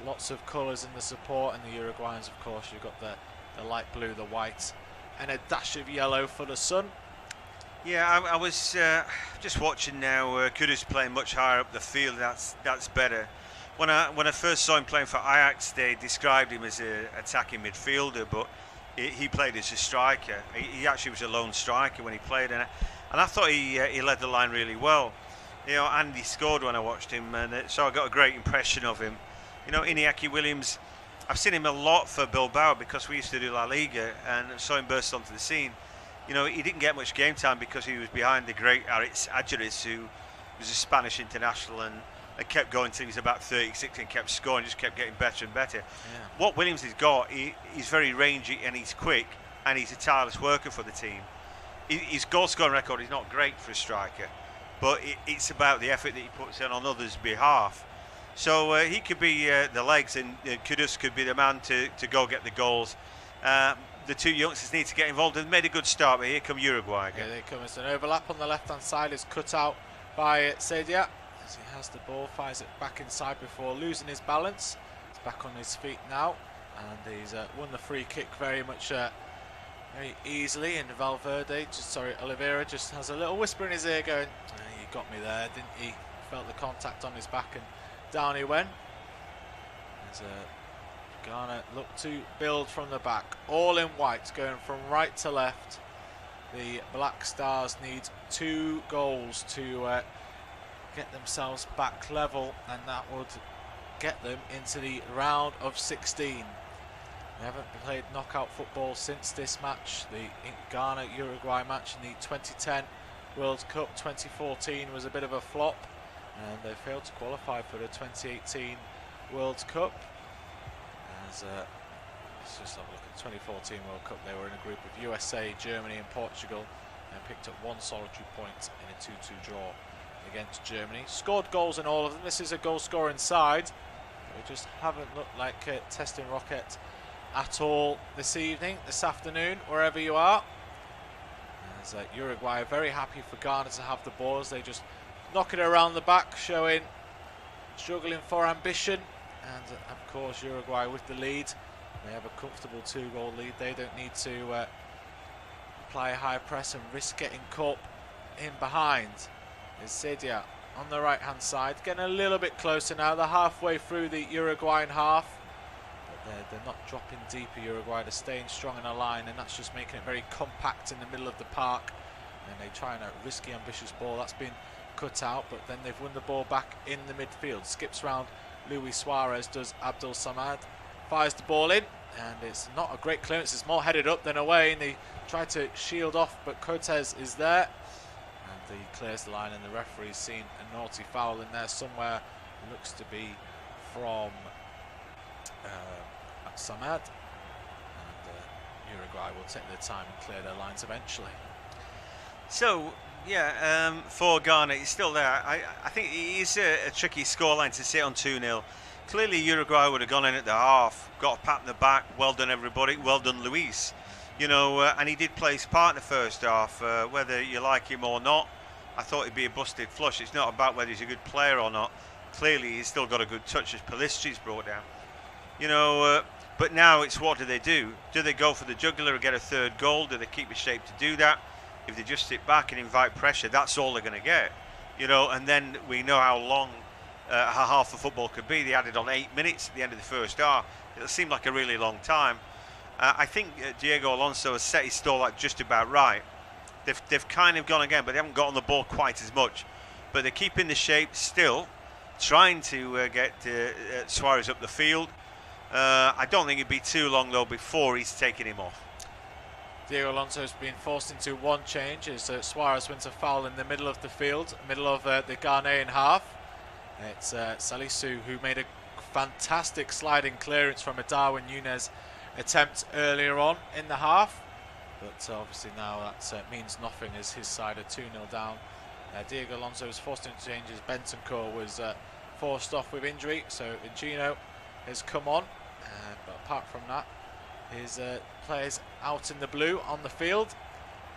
A: Lots of colours in the support, and the Uruguayans, of course, you've got the light blue, the white, and a dash of yellow for the sun.
B: Yeah, I was just watching now. Kudus playing much higher up the field. That's better. When I first saw him playing for Ajax, they described him as an attacking midfielder, but he played as a striker. He actually was a lone striker when he played, and I thought he led the line really well. You know, and he scored when I watched him, and so I got a great impression of him. You know, Inaki Williams, I've seen him a lot for Bilbao because we used to do La Liga, and saw him burst onto the scene. You know, he didn't get much game time because he was behind the great Aritz Adjeris, who was a Spanish international, and kept going till he was about 36 and kept scoring, just kept getting better and better. Yeah. What Williams has got, he's very rangy and he's quick, and he's a tireless worker for the team. His goal scoring record is not great for a striker, but it's about the effort that he puts in on others' behalf. So he could be the legs, and Kudus could be the man to go get the goals. The two youngsters need to get involved, and made a good start, but here come Uruguay again.
A: Yeah, they come as an overlap on the left hand side, is cut out by Sedia, as he has the ball, fires it back inside before losing his balance. He's back on his feet now, and he's won the free kick very very easily. And Oliveira just has a little whisper in his ear going, "You got me there, didn't he?" Felt the contact on his back, and down he went. As Ghana look to build from the back, all in white, going from right to left. The Black Stars need 2 goals to get themselves back level, and that would get them into the round of 16. They haven't played knockout football since this match, the Ghana-Uruguay match in the 2010 World Cup. 2014 was a bit of a flop, and they failed to qualify for the 2018 World Cup. As let's just have a look at the 2014 World Cup. They were in a group of USA, Germany and Portugal, and picked up 1 solitary point in a 2-2 draw against Germany. Scored goals in all of them. This is a goal scoring side. They just haven't looked like testing rocket at all this afternoon, wherever you are. As Uruguay are very happy for Ghana to have the ball, as they just knock it around the back, struggling for ambition. And of course Uruguay with the lead. They have a comfortable 2-goal lead. They don't need to apply a high press and risk getting caught in behind. Is Sedia on the right hand side, getting a little bit closer now. They're halfway through the Uruguayan half, but they're not dropping deeper. Uruguay, they're staying strong in a line, and that's just making it very compact in the middle of the park. And they try a risky, ambitious ball that's been cut out, but then they've won the ball back in the midfield. Skips round Luis Suarez, does Abdul Samad, fires the ball in, and it's not a great clearance. It's more headed up than away, and they try to shield off, but Cortez is there, and he clears the line, and the referee's seen a naughty foul in there somewhere. It looks to be from Samad, and Uruguay will take their time and clear their lines eventually.
B: So yeah, for Ghana, he's still there. I think it is a tricky scoreline to sit on 2-0. Clearly Uruguay would have gone in at the half, got a pat in the back. Well done everybody, well done Luis. You know, and he did play his part in the first half, whether you like him or not. I thought he'd be a busted flush. It's not about whether he's a good player or not. Clearly he's still got a good touch, as Palistri's brought down. You know, but now it's, what do they do? Do they go for the jugular and get a 3rd goal? Do they keep the shape to do that? If they just sit back and invite pressure, that's all they're going to get. You know, and then we know how long half of football could be. They added on 8 minutes at the end of the first half. It seemed like a really long time. I think Diego Alonso has set his stall out just about right. They've kind of gone again, but they haven't got on the ball quite as much. But they're keeping the shape still, trying to get Suarez up the field. I don't think it'd be too long though before he's taking him off.
A: Diego Alonso has been forced into one change as Suarez wins a foul in the middle of the field, middle of the Ghanaian half. It's Salisu who made a fantastic sliding clearance from a Darwin Núñez attempt earlier on in the half. But obviously now that means nothing as his side are 2-0 down. Diego Alonso was forced into changes. Bentancur was forced off with injury, so Gino has come on. But apart from that, his players out in the blue on the field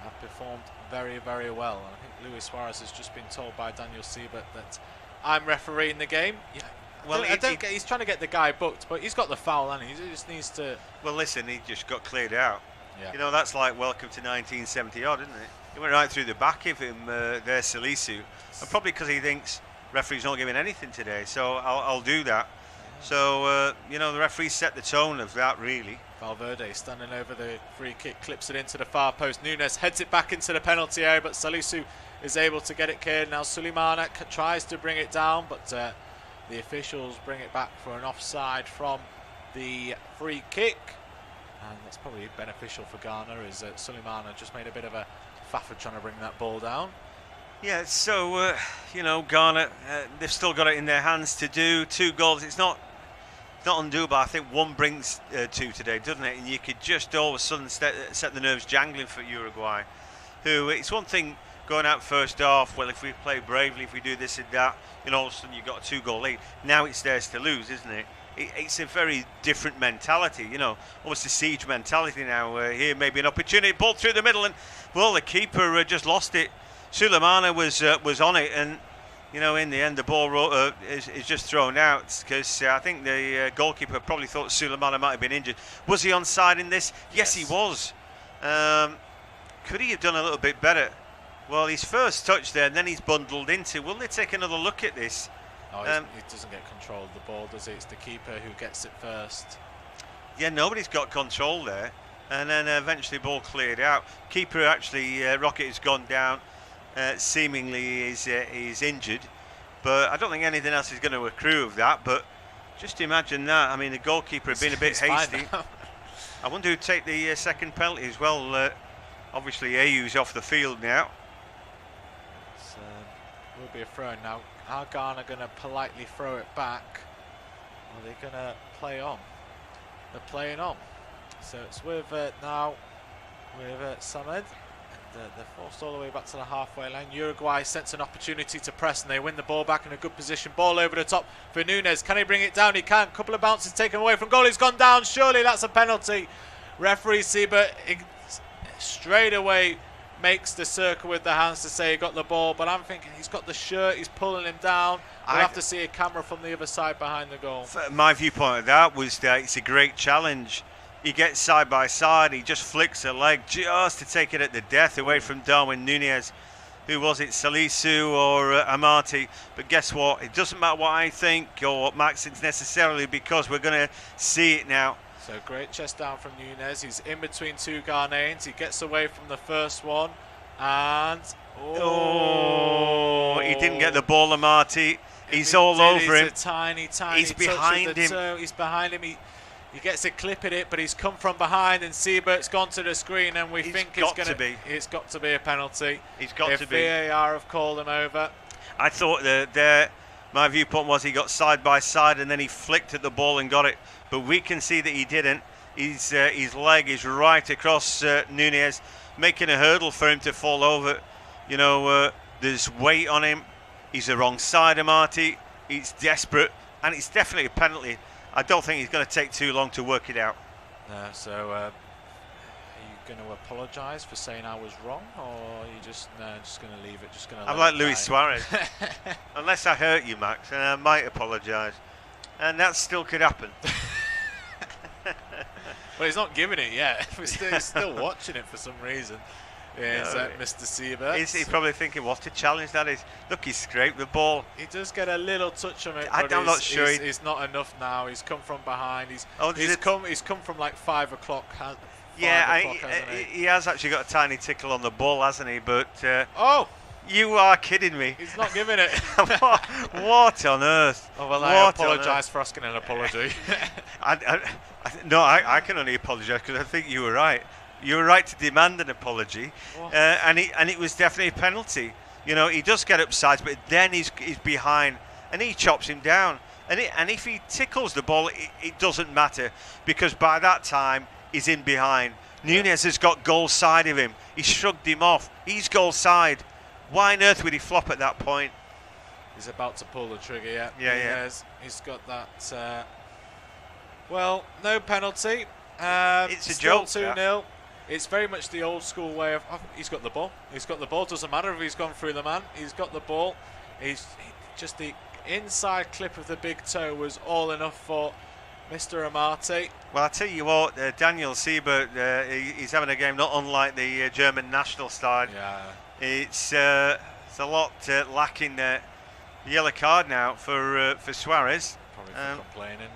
A: have performed very, very well. And I think Luis Suarez has just been told by Daniel Siebert that I'm refereeing the game. Yeah, well, he's trying to get the guy booked, but he's got the foul, and he just needs to.
B: Well, listen, he just got cleared out.
A: Yeah.
B: You know, that's like welcome to 1970 odd, isn't it? He went right through the back of him there, Salisu, and probably because he thinks referee's not giving anything today, so I'll do that. Yeah. So you know, the referee set the tone of that, really.
A: Valverde standing over the free kick, clips it into the far post. Núñez heads it back into the penalty area, but Salisu is able to get it cleared. Now Suleimana tries to bring it down, but the officials bring it back for an offside from the free kick. And that's probably beneficial for Ghana, as Suleimana just made a bit of a faff trying to bring that ball down.
B: Yeah, so, you know, Ghana, they've still got it in their hands to do 2 goals. It's not undoable. I think one brings 2 today, doesn't it? And you could just all of a sudden set the nerves jangling for Uruguay, who, it's one thing going out first half, well, if we play bravely, if we do this and that, and all of a sudden you've got a 2-goal lead. Now it's theirs to lose, isn't it? It's a very different mentality, you know, almost a siege mentality now. Here maybe an opportunity, ball through the middle, and well, the keeper just lost it. Suleimana was on it, and you know, in the end, the ball is just thrown out because I think the goalkeeper probably thought Suleimana might have been injured. Was he onside in this? Yes, he was. Could he have done a little bit better? Well, his first touch there, and then he's bundled into. Will they take another look at this?
A: Oh, he doesn't get control of the ball, does he? It's the keeper who gets it first.
B: Yeah, nobody's got control there. And then eventually ball cleared out. Keeper actually, Rocket has gone down. Seemingly is injured. But I don't think anything else is going to accrue of that. But just imagine that. I mean, the goalkeeper had been a bit hasty. I wonder who'd take the second penalty as well. Obviously, Ayu's off the field now.
A: Will be a throw now. Are Ghana going to politely throw it back? Or are they going to play on? They're playing on. So it's with now with Samed. And they're forced all the way back to the halfway line. Uruguay sense an opportunity to press and they win the ball back in a good position. Ball over the top for Nunes. Can he bring it down? He can. Couple of bounces taken away from goal. He's gone down. Surely that's a penalty. Referee Siebert straight away makes the circle with the hands to say he got the ball, but I'm thinking he's got the shirt, he's pulling him down. We'll have to see a camera from the other side behind the goal.
B: My viewpoint of that was that it's a great challenge. He gets side by side, he just flicks a leg just to take it at the death away from Darwin Nunez. Who was it, Salisu or Amati? But guess what? It doesn't matter what I think or what Max thinks necessarily, because we're going to see it now.
A: So great chest down from Nunez. He's in between two Ghanaians. He gets away from the first one. And...
B: he didn't get the ball, Amati. He's all over him.
A: He's a tiny
B: He's behind him.
A: Toe. He's behind him. He gets a clip at it, but he's come from behind, and Siebert's gone to the screen, and we think it's got to be a penalty.
B: He's got to be.
A: If VAR have called him over.
B: I thought that my viewpoint was he got side by side and then he flicked at the ball and got it, but we can see that he didn't. His leg is right across Nunez, making a hurdle for him to fall over. You know, there's weight on him. He's the wrong side of Marty. He's desperate, and it's definitely a penalty. I don't think he's going to take too long to work it out.
A: No, so are you going to apologise for saying I was wrong, or are you just going to leave it? Just going to.
B: I'm like Luis Suarez. Unless I hurt you, Max, and I might apologise, and that still could happen.
A: Well, he's not giving it yet. He's still watching it for some reason. Is Mr. Siebert.
B: He's probably thinking, what a challenge that is. Look, he scraped the ball.
A: He does get a little touch on it,
B: I'm not sure.
A: He's not enough now. He's come from behind. He's come from like 5 o'clock.
B: He has actually got a tiny tickle on the ball, hasn't he? But you are kidding me.
A: He's not giving it.
B: What on earth?
A: Oh, well, I apologise for asking an apology.
B: I can only apologise because I think you were right. You were right to demand an apology, and it was definitely a penalty. You know, he does get upside, but then he's behind, and he chops him down. And if he tickles the ball, it doesn't matter, because by that time he's in behind. Nunez has got goal side of him. He shrugged him off. He's goal side. Why on earth would he flop at that point?
A: He's about to pull the trigger.
B: Yeah.
A: He's got that. Well, no penalty.
B: It's a joke.
A: 2-0. It's very much the old school way of he's got the ball. He's got the ball. Doesn't matter if he's gone through the man. He's got the ball. Just the inside clip of the big toe was all enough for Mr. Amati.
B: Well, I tell you what, Daniel Siebert, he's having a game not unlike the German national side.
A: Yeah.
B: It's a lot lacking there. Yellow card now for Suarez.
A: Probably for complaining.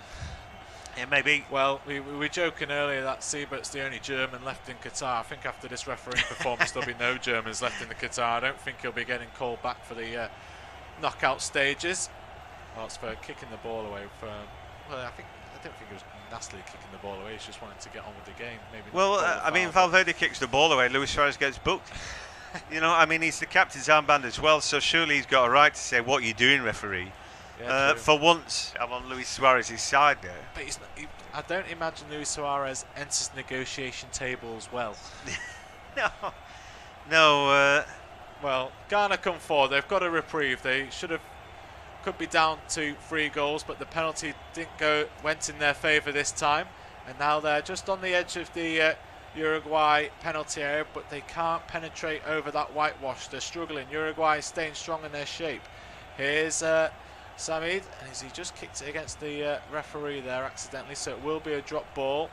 B: Yeah, maybe.
A: Well, we were joking earlier that Siebert's the only German left in Qatar. I think after this refereeing performance, there'll be no Germans left in the Qatar. I don't think he'll be getting called back for the knockout stages. Well, it's for kicking the ball away. I don't think he was nastily kicking the ball away. He's just wanting to get on with the game. Maybe.
B: Well, I mean, Valverde kicks the ball away. Luis Suarez gets booked. You know, I mean, he's the captain's armband as well, so surely he's got a right to say, "What are you doing, referee?" Yeah, for once, I'm on Luis Suarez's side there.
A: But I don't imagine Luis Suarez enters the negotiation table as well.
B: No.
A: Well, Ghana come forward. They've got a reprieve. They could be down to 3 goals, but the penalty went in their favour this time, and now they're just on the edge of the Uruguay penalty area, but they can't penetrate over that whitewash. They're struggling. Uruguay is staying strong in their shape. Here's Samid, and he just kicked it against the referee there accidentally, so it will be a drop ball.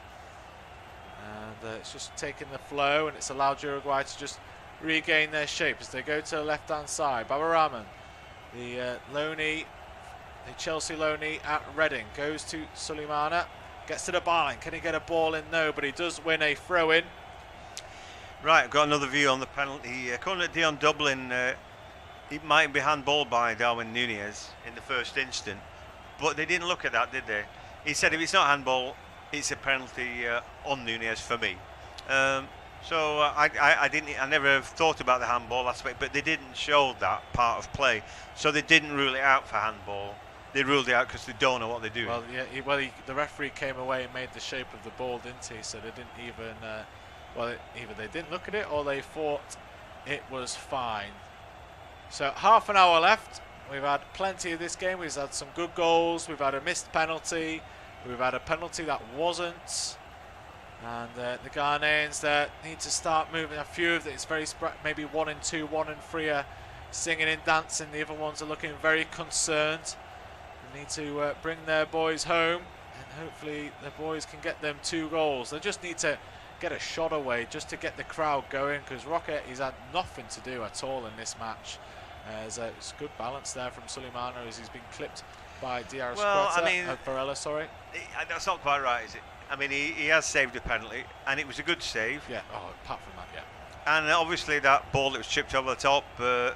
A: And it's just taken the flow, and it's allowed Uruguay to just regain their shape as they go to the left-hand side. Baba Rahman, the loanee, the Chelsea loanee at Reading, goes to Suleimana, gets to the bar line. Can he get a ball in? No, but he does win a throw-in.
B: Right, I've got another view on the penalty. According to Dion Dublin, it might be handballed by Darwin Nunez in the first instant, but they didn't look at that, did they? He said if it's not handball, it's a penalty on Nunez for me. So I never thought about the handball aspect, but they didn't show that part of play, so they didn't rule it out for handball. They ruled it out because they don't know what they're doing.
A: Well, yeah, the referee came away and made the shape of the ball, didn't he? So they didn't even, either they didn't look at it or they thought it was fine. So half an hour left. We've had plenty of this game. We've had some good goals. We've had a missed penalty. We've had a penalty that wasn't. And the Ghanaians there need to start moving. A few of it, it's very maybe 1 and 2, 1 and 3 are singing and dancing. The other ones are looking very concerned. They need to bring their boys home, and hopefully the boys can get them 2 goals. They just need to get a shot away just to get the crowd going, because Rocket, he's had nothing to do at all in this match. It's good balance there from Suleimana as he's been clipped by Diarra Varela, sorry.
B: That's not quite right, is it? I mean, he has saved a penalty, and it was a good save.
A: Yeah, apart from that, yeah.
B: And obviously that ball that was chipped over the top for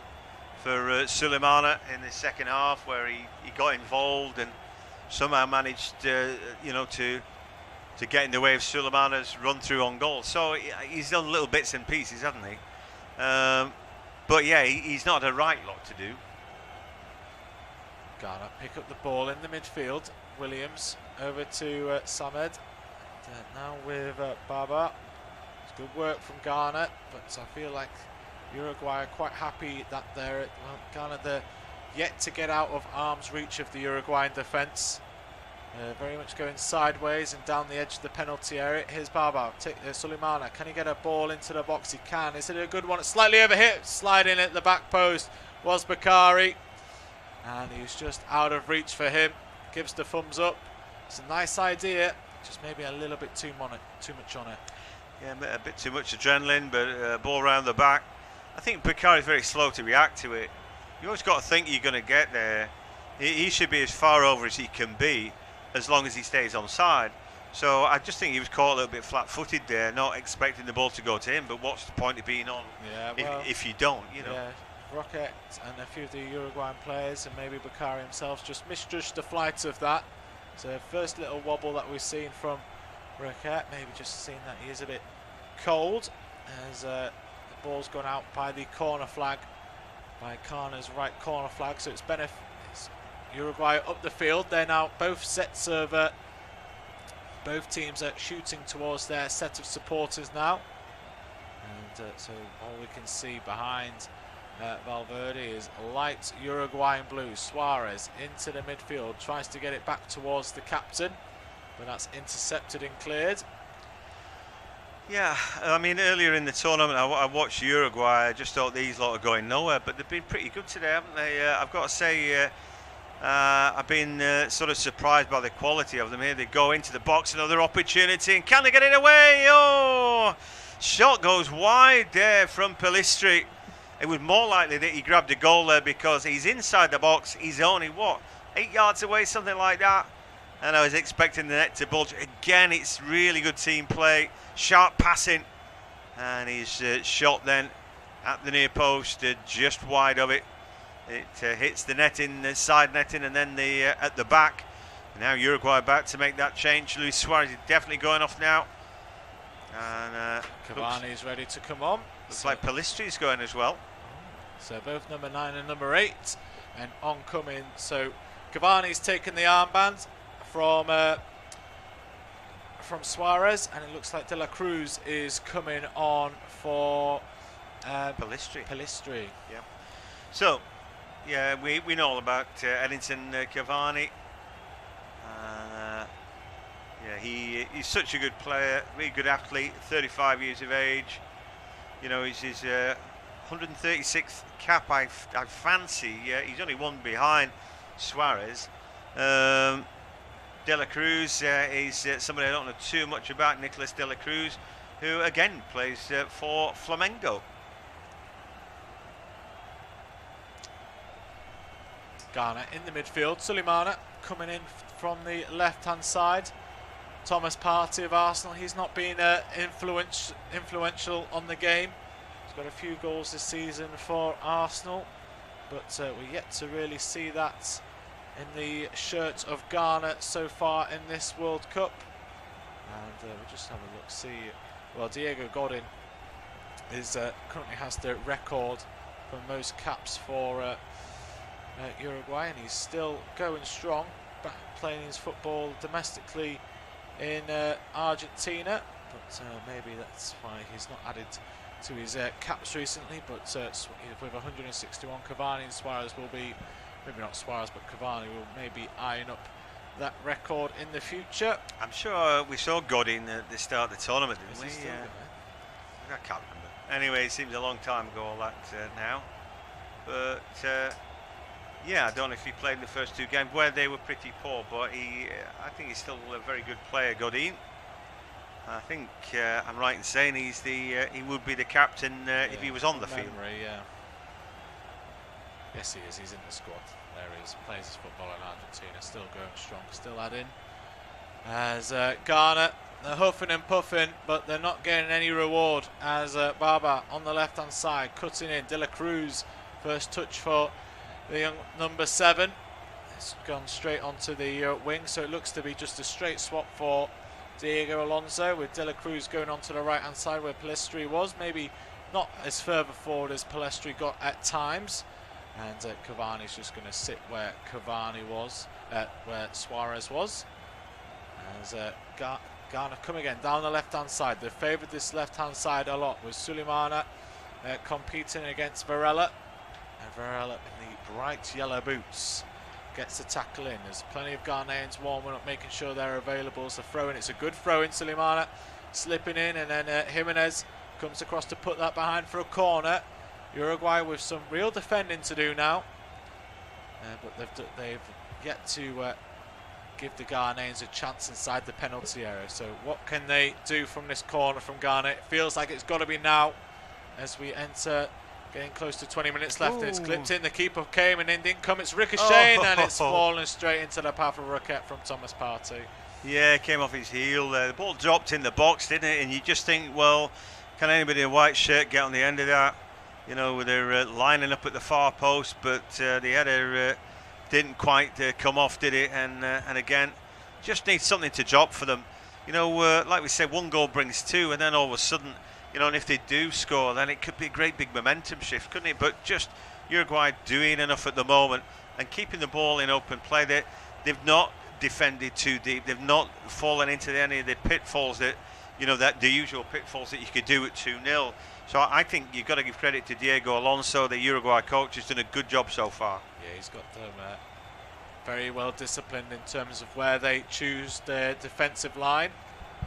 B: Suleimana in the second half, where he got involved and somehow managed, to get in the way of Suleimana's run through on goal. So he's done little bits and pieces, hasn't he? But yeah, he's not a right lot to do.
A: Ghana pick up the ball in the midfield. Williams over to Samed. Now with Baba. It's good work from Ghana, but I feel like Uruguay are quite happy that they're yet to get out of arm's reach of the Uruguayan defence. Very much going sideways and down the edge of the penalty area. Here's Baba, Suleimana. Can he get a ball into the box? He can. Is it a good one? It's slightly overhit. Sliding at the back post was Bakari. And he was just out of reach for him. Gives the thumbs up. It's a nice idea. Just maybe a little bit too much on it.
B: Yeah, a bit too much adrenaline, but ball around the back. I think Bakari's very slow to react to it. You always got to think you're going to get there. He should be as far over as he can be, as long as he stays on side. So I just think he was caught a little bit flat-footed there, not expecting the ball to go to him. But what's the point of being on if you don't,
A: Yeah, Rocket and a few of the Uruguayan players, and maybe Bakari himself, just misjudged the flight of that. So first little wobble that we've seen from Rocket, maybe just seeing that he is a bit cold, as the ball's gone out by the corner flag, by Kana's right corner flag. So it's Uruguay up the field. They're now both sets of both teams are shooting towards their set of supporters now, and so all we can see behind Valverde is light Uruguayan blue. Suarez into the midfield, tries to get it back towards the captain, but that's intercepted and cleared.
B: Yeah, I mean, earlier in the tournament I watched Uruguay. I just thought these lot are going nowhere, but they've been pretty good today, haven't they? I've got to say, I've been sort of surprised by the quality of them here. They go into the box, another opportunity, and can they get it away? Oh, shot goes wide there from Pelistri. It was more likely that he grabbed a goal there, because he's inside the box. He's only, 8 yards away, something like that. And I was expecting the net to bulge. Again, it's really good team play, sharp passing. And he's shot then at the near post, just wide of it. It hits the netting, the side netting, and then at the back. Now Uruguay about to make that change. Luis Suarez is definitely going off now. And
A: Cavani's ready to come on.
B: Looks like Pelistri's going as well.
A: So both number 9 and number 8, and oncoming. So Cavani's taken the armband from Suarez, and it looks like De La Cruz is coming on for Pelistri.
B: Yeah. So, yeah, we know all about Edinson Cavani. Yeah, he's such a good player, really good athlete, 35 years of age. You know, he's 136th cap. I fancy. He's only one behind Suarez. De La Cruz is somebody I don't know too much about, Nicolas De La Cruz, who again plays for Flamengo.
A: Ghana in the midfield. Sulemana coming in from the left-hand side. Thomas Partey of Arsenal, he's not been influential on the game. He's got a few goals this season for Arsenal, but we're yet to really see that in the shirt of Ghana so far in this World Cup. And we'll just have a look, see. Well, Diego Godin is currently has the record for most caps for Uruguay, and he's still going strong, back playing his football domestically in Argentina, but maybe that's why he's not added to his caps recently. But with 161, Cavani and Suarez will be, maybe not Suarez, but Cavani will maybe eyeing up that record in the future.
B: I'm sure we saw Godin at the start of the tournament, didn't we? I can't remember. Anyway, it seems a long time ago, all that now. But yeah, I don't know if he played in the first two games where they were pretty poor, but I think he's still a very good player, Godin. I think I'm right in saying he would be the captain if he was on the field.
A: Yeah. Yes, he is. He's in the squad. There he is. Plays his football in Argentina. Still going strong. Still adding. As Ghana, they're huffing and puffing, but they're not getting any reward. As Baba on the left-hand side, cutting in. De La Cruz, first touch for the young number 7. It's gone straight onto the wing, so it looks to be just a straight swap for Diego Alonso, with De La Cruz going onto the right-hand side where Pellistri was. Maybe not as further forward as Pellistri got at times. And Cavani's just going to sit where Cavani was, where Suarez was. As Ghana come again down the left-hand side. They favoured this left-hand side a lot, with Sulemana competing against Varela. And Varela in the bright yellow boots gets the tackle in. There's plenty of Ghanaians warming up, making sure they're available as a throw-in. It's a good throw-in. Sulemana slipping in, and then Jimenez comes across to put that behind for a corner. Uruguay with some real defending to do now, but they've yet to give the Ghanaians a chance inside the penalty area. So what can they do from this corner from Ghana? It feels like it's got to be now as we enter, getting close to 20 minutes left. And it's clipped in. The keeper came and in didn't come. It's ricocheting and it's fallen straight into the path of Roquette from Thomas Partey.
B: Yeah, it came off his heel there. The ball dropped in the box, didn't it? And you just think, well, can anybody in a white shirt get on the end of that? You know, they're lining up at the far post, but the header didn't quite come off, did it? And again, just needs something to drop for them. You know, like we said, one goal brings two, and then all of a sudden, you know, and if they do score, then it could be a great big momentum shift, couldn't it? But just Uruguay doing enough at the moment and keeping the ball in open play. They've not defended too deep. They've not fallen into any of the pitfalls that, you know, that the usual pitfalls that you could do at 2-0. So I think you've got to give credit to Diego Alonso, the Uruguay coach, has done a good job so far.
A: Yeah, he's got them very well disciplined in terms of where they choose their defensive line,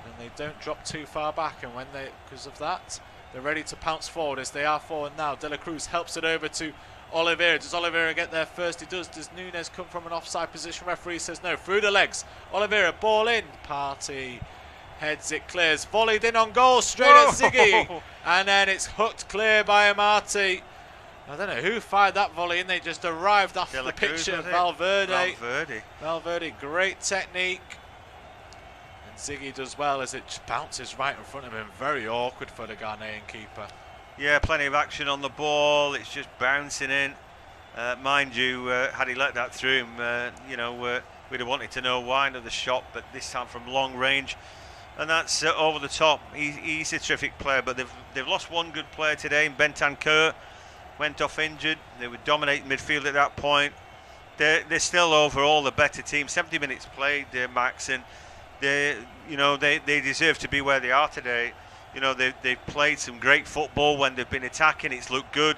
A: and they don't drop too far back. And when because of that, they're ready to pounce forward as they are forward now. De La Cruz helps it over to Oliveira. Does Oliveira get there first? He does. Does Nunes come from an offside position? Referee says no. Through the legs. Oliveira, ball in. Partey heads it, clears, volleyed in on goal, straight at Ziggy, and then it's hooked clear by Amati. I don't know who fired that volley in. They just arrived off the picture. Valverde, great technique, and Ziggy does well as it bounces right in front of him. Very awkward for the Ghanaian keeper.
B: Yeah, plenty of action on the ball. It's just bouncing in. Mind you, had he let that through him, you know, we'd have wanted to know why. Another shot, but this time from long range. And that's over the top. He's a terrific player, but they've lost one good player today. Bentancur went off injured. They were dominating midfield at that point. They're still overall the better team. 70 minutes played, Max, and they deserve to be where they are today. You know, they've played some great football when they've been attacking. It's looked good.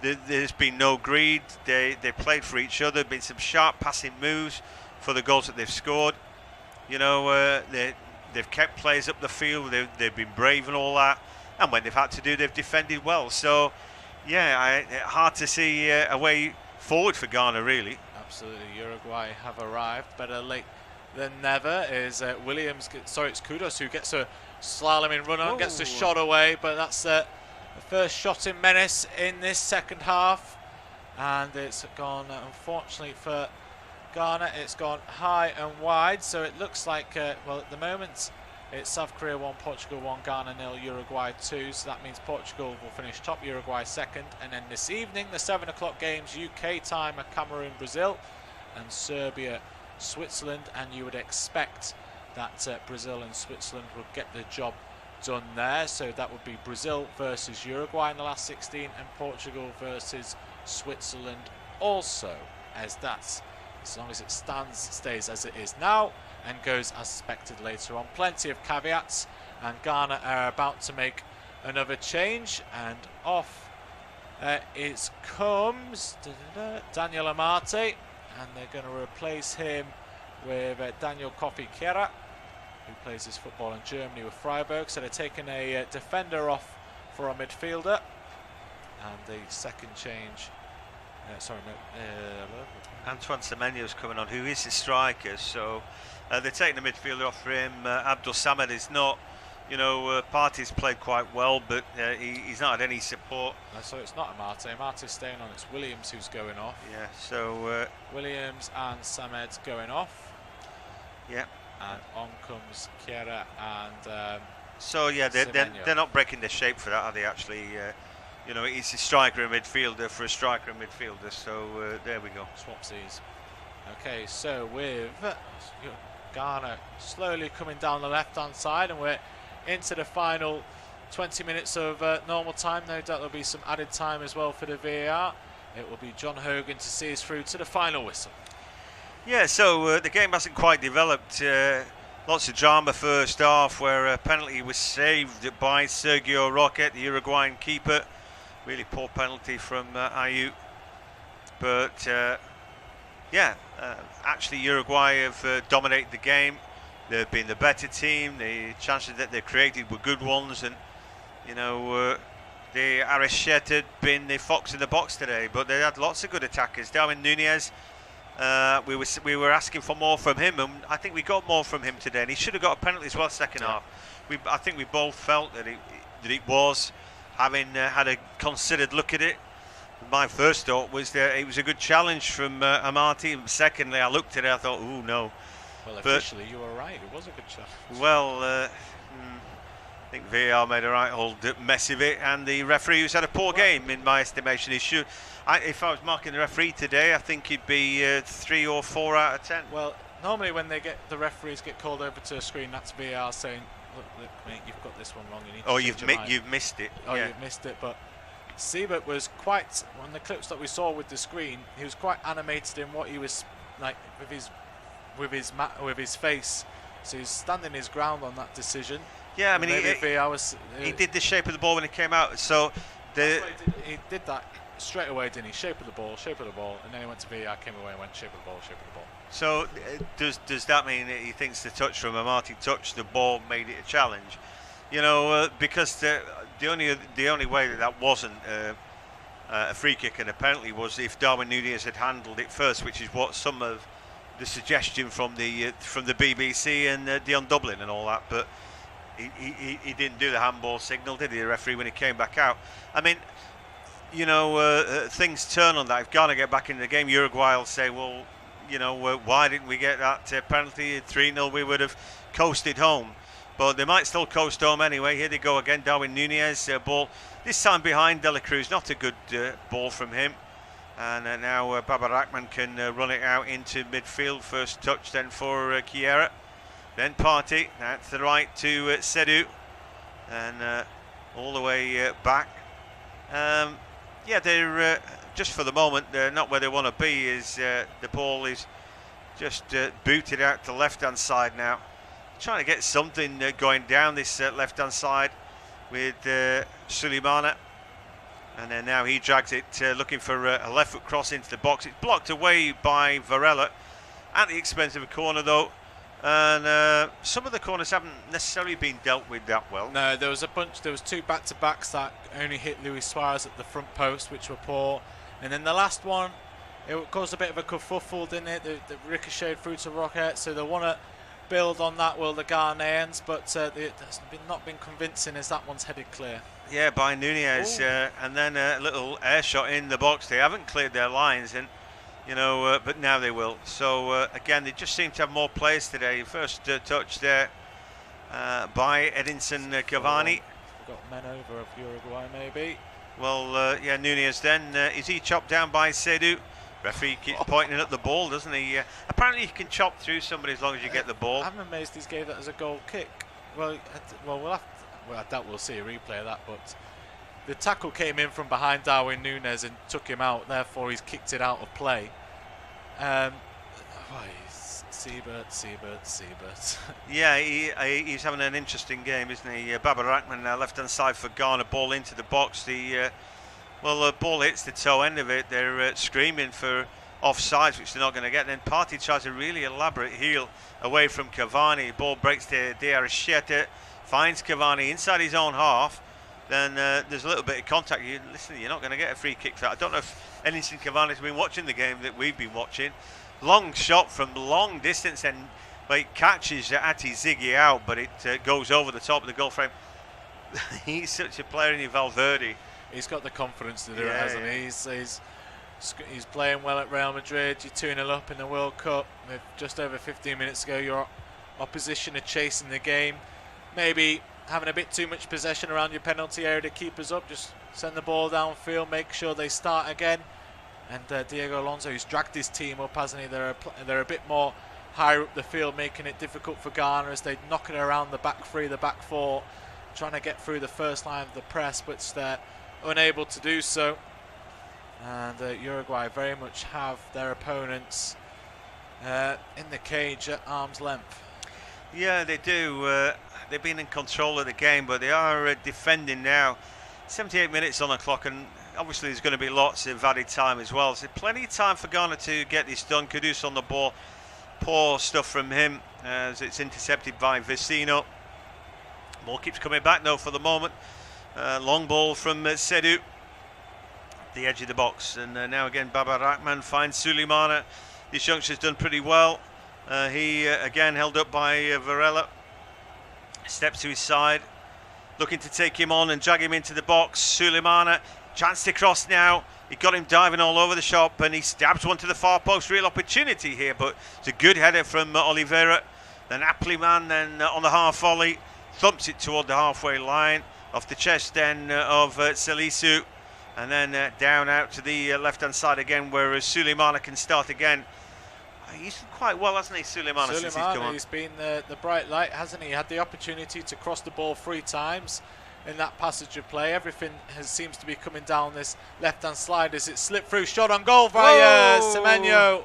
B: There's been no greed. They played for each other. Been some sharp passing moves for the goals that they've scored. You know, they've kept players up the field. They've been brave and all that. And when they've had to do, they've defended well. So, Yeah, hard to see a way forward for Ghana, really.
A: Absolutely, Uruguay have arrived. Better late than never. Is Williams? Sorry, it's Kudus who gets a slaloming run on, gets the shot away, but that's the first shot in menace in this second half, and it's gone. Unfortunately for Ghana, it's gone high and wide. So it looks like, well, at the moment, it's South Korea 1, Portugal 1, Ghana 0, Uruguay 2. So that means Portugal will finish top, Uruguay second. And then this evening, the 7 o'clock games, UK time, are Cameroon, Brazil, and Serbia, Switzerland. And you would expect that Brazil and Switzerland would get the job done there. So that would be Brazil versus Uruguay in the last 16, and Portugal versus Switzerland also, as that's, as long as it stays as it is now and goes as expected later on. Plenty of caveats, and Ghana are about to make another change, and off it comes Daniel O.A.T, and they're going to replace him with Daniel Kofi Kera, who plays his football in Germany with Freiburg. So they're taking a defender off for a midfielder, and the second change,
B: Antoine Semenyo's coming on, who is a striker, so they're taking the midfielder off for him. Abdul Samad is not, you know, Partey's played quite well, but he's not had any support.
A: So it's not O.A.T. O.A.T's staying on, it's Williams who's going off.
B: Yeah, so
A: Williams and Samed's going off.
B: Yeah.
A: And on comes Kiera and
B: so yeah, they're not breaking their shape for that, are they, actually? You know, it's a striker and midfielder for a striker and midfielder, so there we go.
A: Swapsies. Okay, so with Ghana slowly coming down the left-hand side, and we're into the final 20 minutes of normal time. No doubt there'll be some added time as well for the VAR. It will be John Hogan to see us through to the final whistle.
B: Yeah, so the game hasn't quite developed. Lots of drama first half, where a penalty was saved by Sergio Roque, the Uruguayan keeper. Really poor penalty from Ayew. But yeah, actually Uruguay have dominated the game. They've been the better team. The chances that they created were good ones, and you know, the Arachet had been the fox in the box today, but they had lots of good attackers. Darwin Nunez, we were asking for more from him, and I think we got more from him today, and he should have got a penalty as well second half. I think we both felt that it was, having had a considered look at it. My first thought was that it was a good challenge from O.A.T. Secondly, I looked at it, I thought, ooh, no.
A: Well, officially, you were right. It was a good challenge.
B: Well, I think VAR made a right old mess of it, and the referee, who's had a poor game in my estimation, he should. If I was marking the referee today, I think he'd be 3 or 4 out of 10.
A: Well, normally when the referees get called over to a screen, that's VAR saying, look, mate, you've got this one wrong. You need to
B: you've missed it.
A: Oh,
B: yeah.
A: You've missed it. But Siebert was quite, on the clips that we saw with the screen, he was quite animated in what he was like with his face. So he's standing his ground on that decision.
B: Yeah, I mean, he did the shape of the ball when it came out. So
A: he did that straight away, didn't he? Shape of the ball, and then he went to VAR, came away and went shape of the ball.
B: So does that mean that he thinks the touch from O.A.T. touched the ball made it a challenge? You know, because the only way that wasn't a free kick and a penalty was if Darwin Nunez had handled it first, which is what some of the suggestion from the BBC and Dion Dublin and all that. But he didn't do the handball signal, did he, the referee, when he came back out? I mean, you know, things turn on that. If Ghana get back into the game, Uruguay will say, well, you know, why didn't we get that penalty? 3-0, we would have coasted home. But they might still coast home anyway. Here they go again. Darwin Nunez, ball this time behind De La Cruz. Not a good ball from him. And now Baba Rahman can run it out into midfield. First touch then for Kiera. Then Partey. That's the right to Sedu. And all the way back. Yeah, they're just for the moment, they're not where they want to be. Is the ball is just booted out to the left-hand side now. Trying to get something going down this left-hand side with Suleimana, and then now he drags it, looking for a left-foot cross into the box. It's blocked away by Varela at the expense of a corner, though. And some of the corners haven't necessarily been dealt with that well.
A: No, there was two back-to-backs that only hit Luis Suarez at the front post, which were poor. And then the last one, it caused a bit of a kerfuffle, didn't it? The ricocheted through to Rocket, so they want to build on that, will the Ghanaians, but it's not been convincing as that one's headed clear.
B: Yeah, by Nunez, and then a little air shot in the box. They haven't cleared their lines, and but now they will. So again, they just seem to have more players today. First touch there by Edinson Cavani.
A: We've got men over of Uruguay, maybe.
B: Well, yeah, Nunez then. Is he chopped down by Seydou? Referee keeps pointing at the ball, doesn't he? Apparently you can chop through somebody as long as you get the ball.
A: I'm amazed he's gave that as a goal kick. Well, I doubt we'll see a replay of that, but the tackle came in from behind Darwin Nunez and took him out, therefore he's kicked it out of play. Siebert.
B: Yeah, he's having an interesting game, isn't he? Baba Rahman, left-hand side for Ghana, ball into the box. The ball hits the toe end of it. They're screaming for offsides, which they're not going to get. Then Partey tries a really elaborate heel away from Cavani. Ball breaks to Diaracheta, finds Cavani inside his own half. Then there's a little bit of contact. You're not going to get a free kick for that. I don't know if Edinson Cavani's been watching the game that we've been watching. Long shot from long distance, and it catches Ati Ziggy out, but it goes over the top of the goal frame. He's such a player, in Valverde.
A: He's got the confidence to do it, hasn't he? He's playing well at Real Madrid. You're 2-0 up in the World Cup. With just over 15 minutes ago, your opposition are chasing the game. Maybe having a bit too much possession around your penalty area to keep us up. Just send the ball downfield, make sure they start again. And Diego Alonso, who's dragged his team up, hasn't he? They're a bit more higher up the field, making it difficult for Ghana as they knock it around the back three, the back four, trying to get through the first line of the press, but they're unable to do so. And Uruguay very much have their opponents in the cage at arm's length.
B: Yeah, they do. They've been in control of the game, but they are defending now. 78 minutes on the clock, and obviously there's going to be lots of added time as well. So plenty of time for Ghana to get this done. Kudus on the ball. Poor stuff from him as it's intercepted by Vecino. Ball keeps coming back though for the moment. Long ball from Seydou. The edge of the box, and now again Baba Rahman finds Suleimana. This youngster's done pretty well. He again held up by Varela. Steps to his side, looking to take him on and drag him into the box. Suleimana, chance to cross now. He got him diving all over the shop, and he stabs one to the far post. Real opportunity here, but it's a good header from Oliveira. Then Appleman then on the half volley thumps it toward the halfway line, off the chest then of Salisu, and then down out to the left-hand side again, where Suleimana can start again. He's done quite well, hasn't he, Suleimana, since he's come on?
A: He's been the bright light, hasn't he? Had the opportunity to cross the ball 3 times in that passage of play. Everything seems to be coming down this left-hand slide as it slipped through. Shot on goal via Semenyo.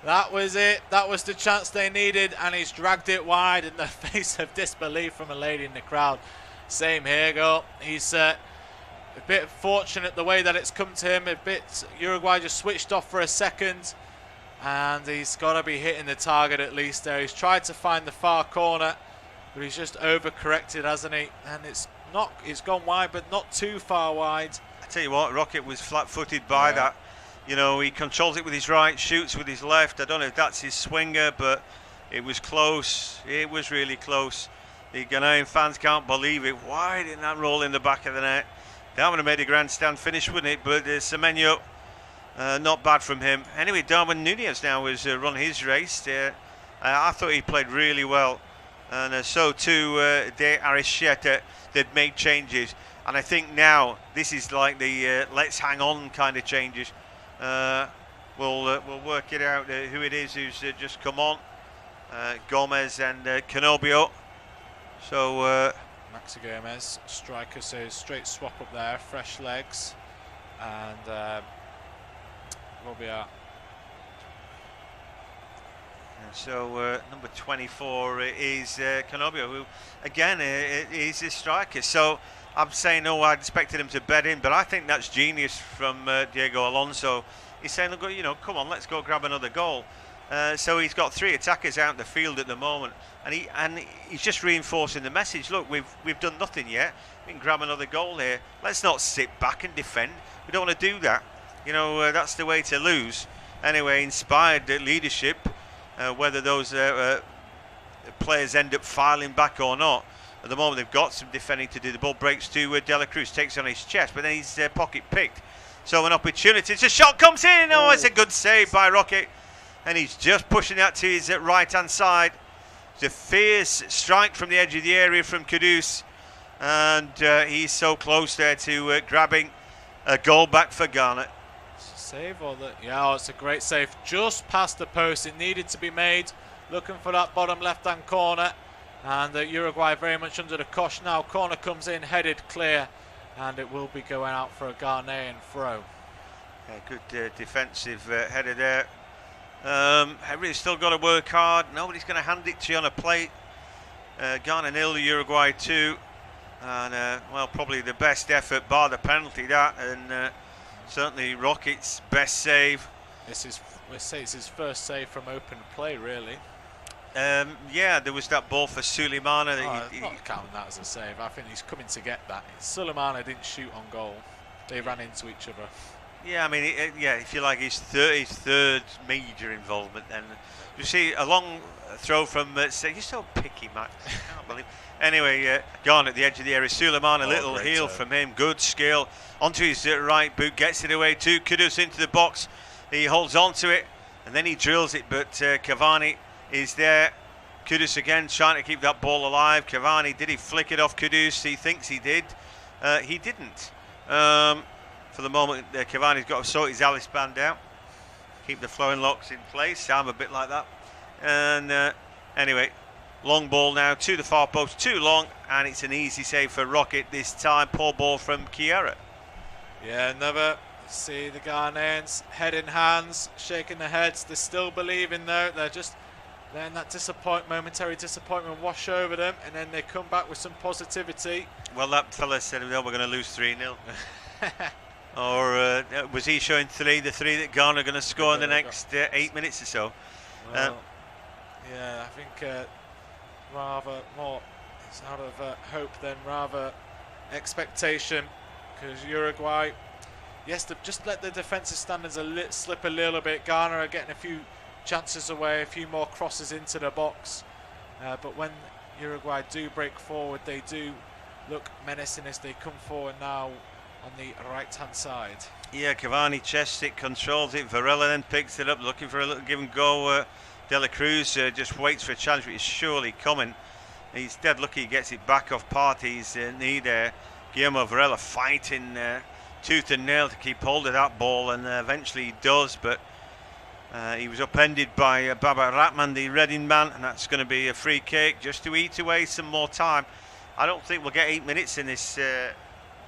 A: That was it. That was the chance they needed, and he's dragged it wide in the face of disbelief from a lady in the crowd. Same here, goal. He's a bit fortunate the way that it's come to him. Uruguay just switched off for a second, and he's got to be hitting the target at least there. He's tried to find the far corner, but he's just overcorrected, hasn't he? And it's gone wide, but not too far wide.
B: I tell you what, Rocket was flat-footed by that. You know, he controls it with his right, shoots with his left. I don't know if that's his swinger, but it was close. It was really close. The Ghanaian fans can't believe it. Why didn't that roll in the back of the net? That would have made a grandstand finish, wouldn't it? But Semenyo, not bad from him. Anyway, Darwin Nunez now has run his race. I thought he played really well. And so too De Aracheta. They've made changes. And I think now this is like the let's hang on kind of changes. We'll work it out who it is who's just come on. Gomez and Canobio. So
A: Maxi Gomez, striker, so straight swap up there, fresh legs, and Robia.
B: So number 24 is Canobio, who again is a striker. So I'm saying, I expected him to bet in, but I think that's genius from Diego Alonso. He's saying, look, come on, let's go grab another goal. So he's got 3 attackers out in the field at the moment, and he's just reinforcing the message. Look, we've done nothing yet. We can grab another goal here. Let's not sit back and defend. We don't want to do that. You know, that's the way to lose. Anyway, inspired leadership. Whether those players end up filing back or not, at the moment they've got some defending to do. The ball breaks to De La Cruz, takes on his chest, but then he's pocket picked. So an opportunity. It's a shot comes in. Oh, it's a good save by Rocket. And he's just pushing that to his right-hand side. It's a fierce strike from the edge of the area from Kudus. And he's so close there to grabbing a goal back for Ghana.
A: Save or the... Yeah, it's a great save. Just past the post. It needed to be made. Looking for that bottom left-hand corner. And Uruguay very much under the cosh now. Corner comes in, headed clear. And it will be going out for a Ghanaian throw.
B: Yeah, good defensive header there. Everybody's still got to work hard. Nobody's going to hand it to you on a plate. Ghana 0, Uruguay 2. And, well, probably the best effort, bar the penalty, that. And certainly Rocket's best save.
A: It's his first save from open play, really.
B: Yeah, there was that ball for Suleimana.
A: I'm not counting that as a save. I think he's coming to get that. Suleimana didn't shoot on goal. They ran into each other.
B: Yeah, I mean, yeah, if you like, his third major involvement. Then you see a long throw from. You're so picky, Max. I can't believe. Anyway, gone at the edge of the area. Suleimana, little heel from him. Good skill onto his right boot, gets it away to Kudus into the box. He holds on to it and then he drills it, but Cavani is there. Kudus again trying to keep that ball alive. Cavani, did he flick it off Kudus? He thinks he did. He didn't. For the moment, Cavani's got to sort his Alice band out. Keep the flowing locks in place. I'm a bit like that. And anyway, long ball now to the far post. Too long, and it's an easy save for Rocket this time. Poor ball from Kiera.
A: Yeah, another. See the Ghanaians, head in hands, shaking their heads. They're still believing though. They're just letting that momentary disappointment wash over them, and then they come back with some positivity.
B: Well, that fella said, "No, we're going to lose 3-0." Or was he showing the 3 that Ghana are going to score in the next 8 minutes or so?
A: Well, yeah, I think rather more it's out of hope than rather expectation, because Uruguay, yes, they've just let the defensive standards slip a little bit. Ghana are getting a few chances away, a few more crosses into the box, but when Uruguay do break forward, they do look menacing as they come forward now on the right-hand side.
B: Yeah, Cavani chests it, controls it. Varela then picks it up, looking for a little give and go. De La Cruz just waits for a challenge, which is surely coming. He's dead lucky he gets it back off Partey's knee there. Guillermo Varela fighting tooth and nail to keep hold of that ball, and eventually he does, but he was upended by Baba Ratman, the Reading man, and that's going to be a free kick just to eat away some more time. I don't think we'll get 8 minutes in this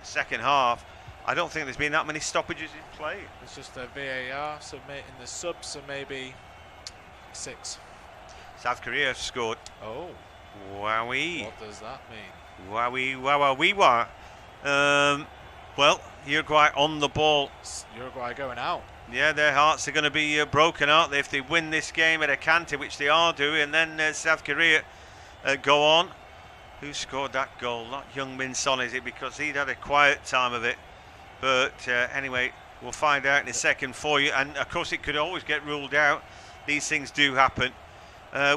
B: second half. I don't think there's been that many stoppages in play.
A: It's just a VAR, so in the subs, so maybe 6.
B: South Korea have scored.
A: Oh.
B: Wowee.
A: What does that mean?
B: Wowee, wowee, wah. Well, Uruguay on the ball.
A: Uruguay going out.
B: Yeah, their hearts are going to be broken, aren't they, if they win this game at a canter, which they are doing, and then South Korea go on. Who scored that goal? Not Young-Min Son, is it? Because he'd had a quiet time of it. But anyway, we'll find out in a second for you. And of course, it could always get ruled out. These things do happen.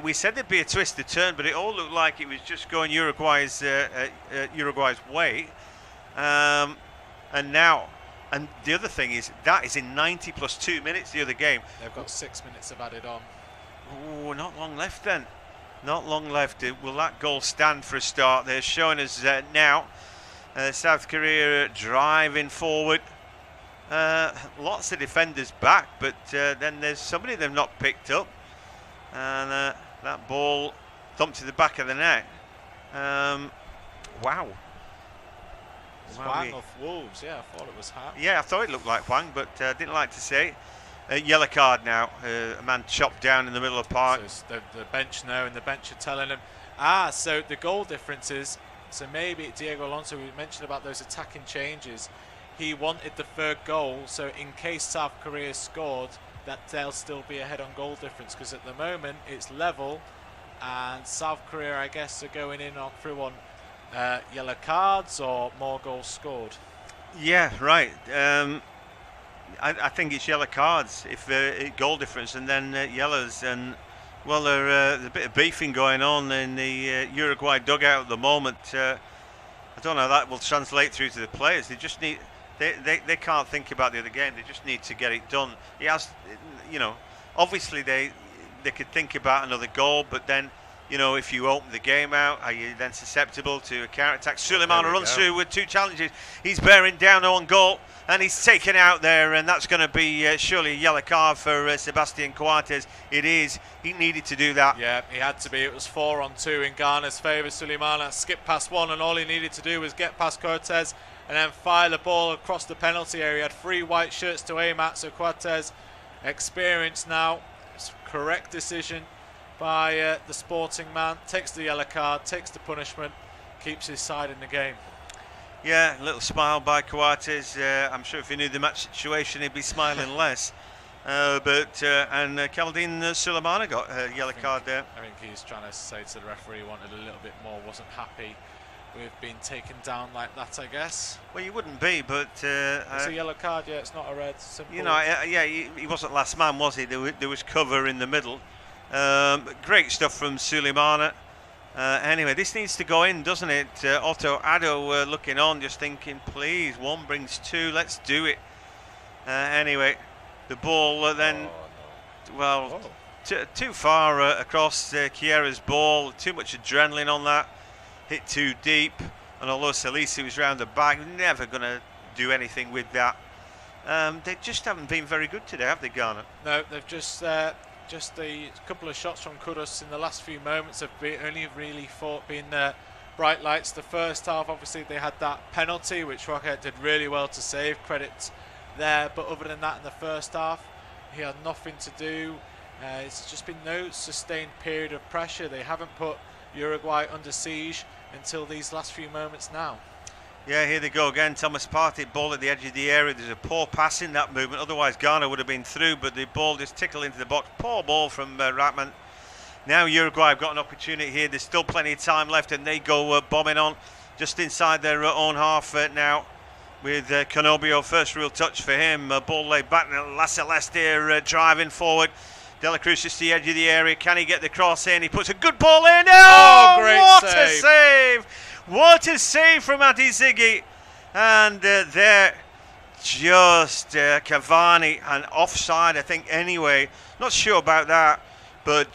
B: We said there'd be a twisted turn, but it all looked like it was just going Uruguay's way. And now, and the other thing is, that is in 90 plus 2 minutes, the other game.
A: They've got 6 minutes of added on.
B: Oh, not long left then. Not long left. Will that goal stand for a start? They're showing us now. South Korea driving forward. Lots of defenders back, but then there's somebody they've not picked up. And that ball thumped to the back of the net. Wow.
A: Hwang of Wolves, yeah, I thought it was Hart.
B: Yeah, I thought it looked like Hwang, but didn't like to say it. Yellow card now. A man chopped down in the middle of the park.
A: So the bench know, and the bench are telling him. So the goal difference is, so maybe Diego Alonso, we mentioned about those attacking changes. he wanted the third goal, so in case South Korea scored, that they'll still be ahead on goal difference, because at the moment it's level, and South Korea, I guess, are going in through on yellow cards or more goals scored.
B: Yeah, right. I think it's yellow cards if goal difference, and then yellows. And well, there's a bit of beefing going on in the Uruguay dugout at the moment. I don't know how that will translate through to the players. They just need. They can't think about the other game. They just need to get it done. He has, obviously they could think about another goal, but then, if you open the game out, are you then susceptible to a counter-attack? Suleiman runs through with 2 challenges. He's bearing down on goal, and he's taken out there, and that's going to be surely a yellow card for Sebastian Coates. It is. He needed to do that.
A: Yeah, he had to be. It was 4-on-2 in Ghana's favour. Suleiman skipped past one, and all he needed to do was get past Coates and then fire the ball across the penalty area. He had 3 white shirts to aim at, so Coates, experienced now. It's a correct decision by the Sporting man. Takes the yellow card, takes the punishment, keeps his side in the game.
B: Yeah, a little smile by Coates. I'm sure if he knew the match situation, he'd be smiling less. And Khaldin Suleiman got a yellow card there.
A: I think he's trying to say to the referee he wanted a little bit more, wasn't happy with being taken down like that, I guess.
B: Well, you wouldn't be, but
A: it's a yellow card, yeah. It's not a red. Simple.
B: He wasn't last man, was he? There was cover in the middle. Great stuff from Suleiman. Anyway, this needs to go in, doesn't it? O.A.T looking on, just thinking, please, 1 brings 2, let's do it. Anyway, the ball then, too far across Kiera's ball, too much adrenaline on that. Hit too deep, and although Salisi was round the back, never going to do anything with that. They just haven't been very good today, have they, Ghana?
A: No, they've just a couple of shots from Kudus in the last few moments have only really been bright lights. The first half, obviously, they had that penalty, which Rocket did really well to save. Credit there, but other than that, in the first half, he had nothing to do. It's just been no sustained period of pressure. They haven't put Uruguay under siege until these last few moments now.
B: Yeah, here they go again. Thomas Partey, ball at the edge of the area. There's a poor pass in that movement. Otherwise, Ghana would have been through, but the ball just tickled into the box. Poor ball from Ratman. Now Uruguay have got an opportunity here. There's still plenty of time left, and they go bombing on just inside their own half now with Canobio. First real touch for him. Ball laid back. La Celeste here driving forward. De La Cruz just the edge of the area. Can he get the cross in? He puts a good ball in. Oh,
A: great
B: what
A: save.
B: A save! What a save from Ati Ziggy. And there, just Cavani, and offside, I think, anyway. Not sure about that. But,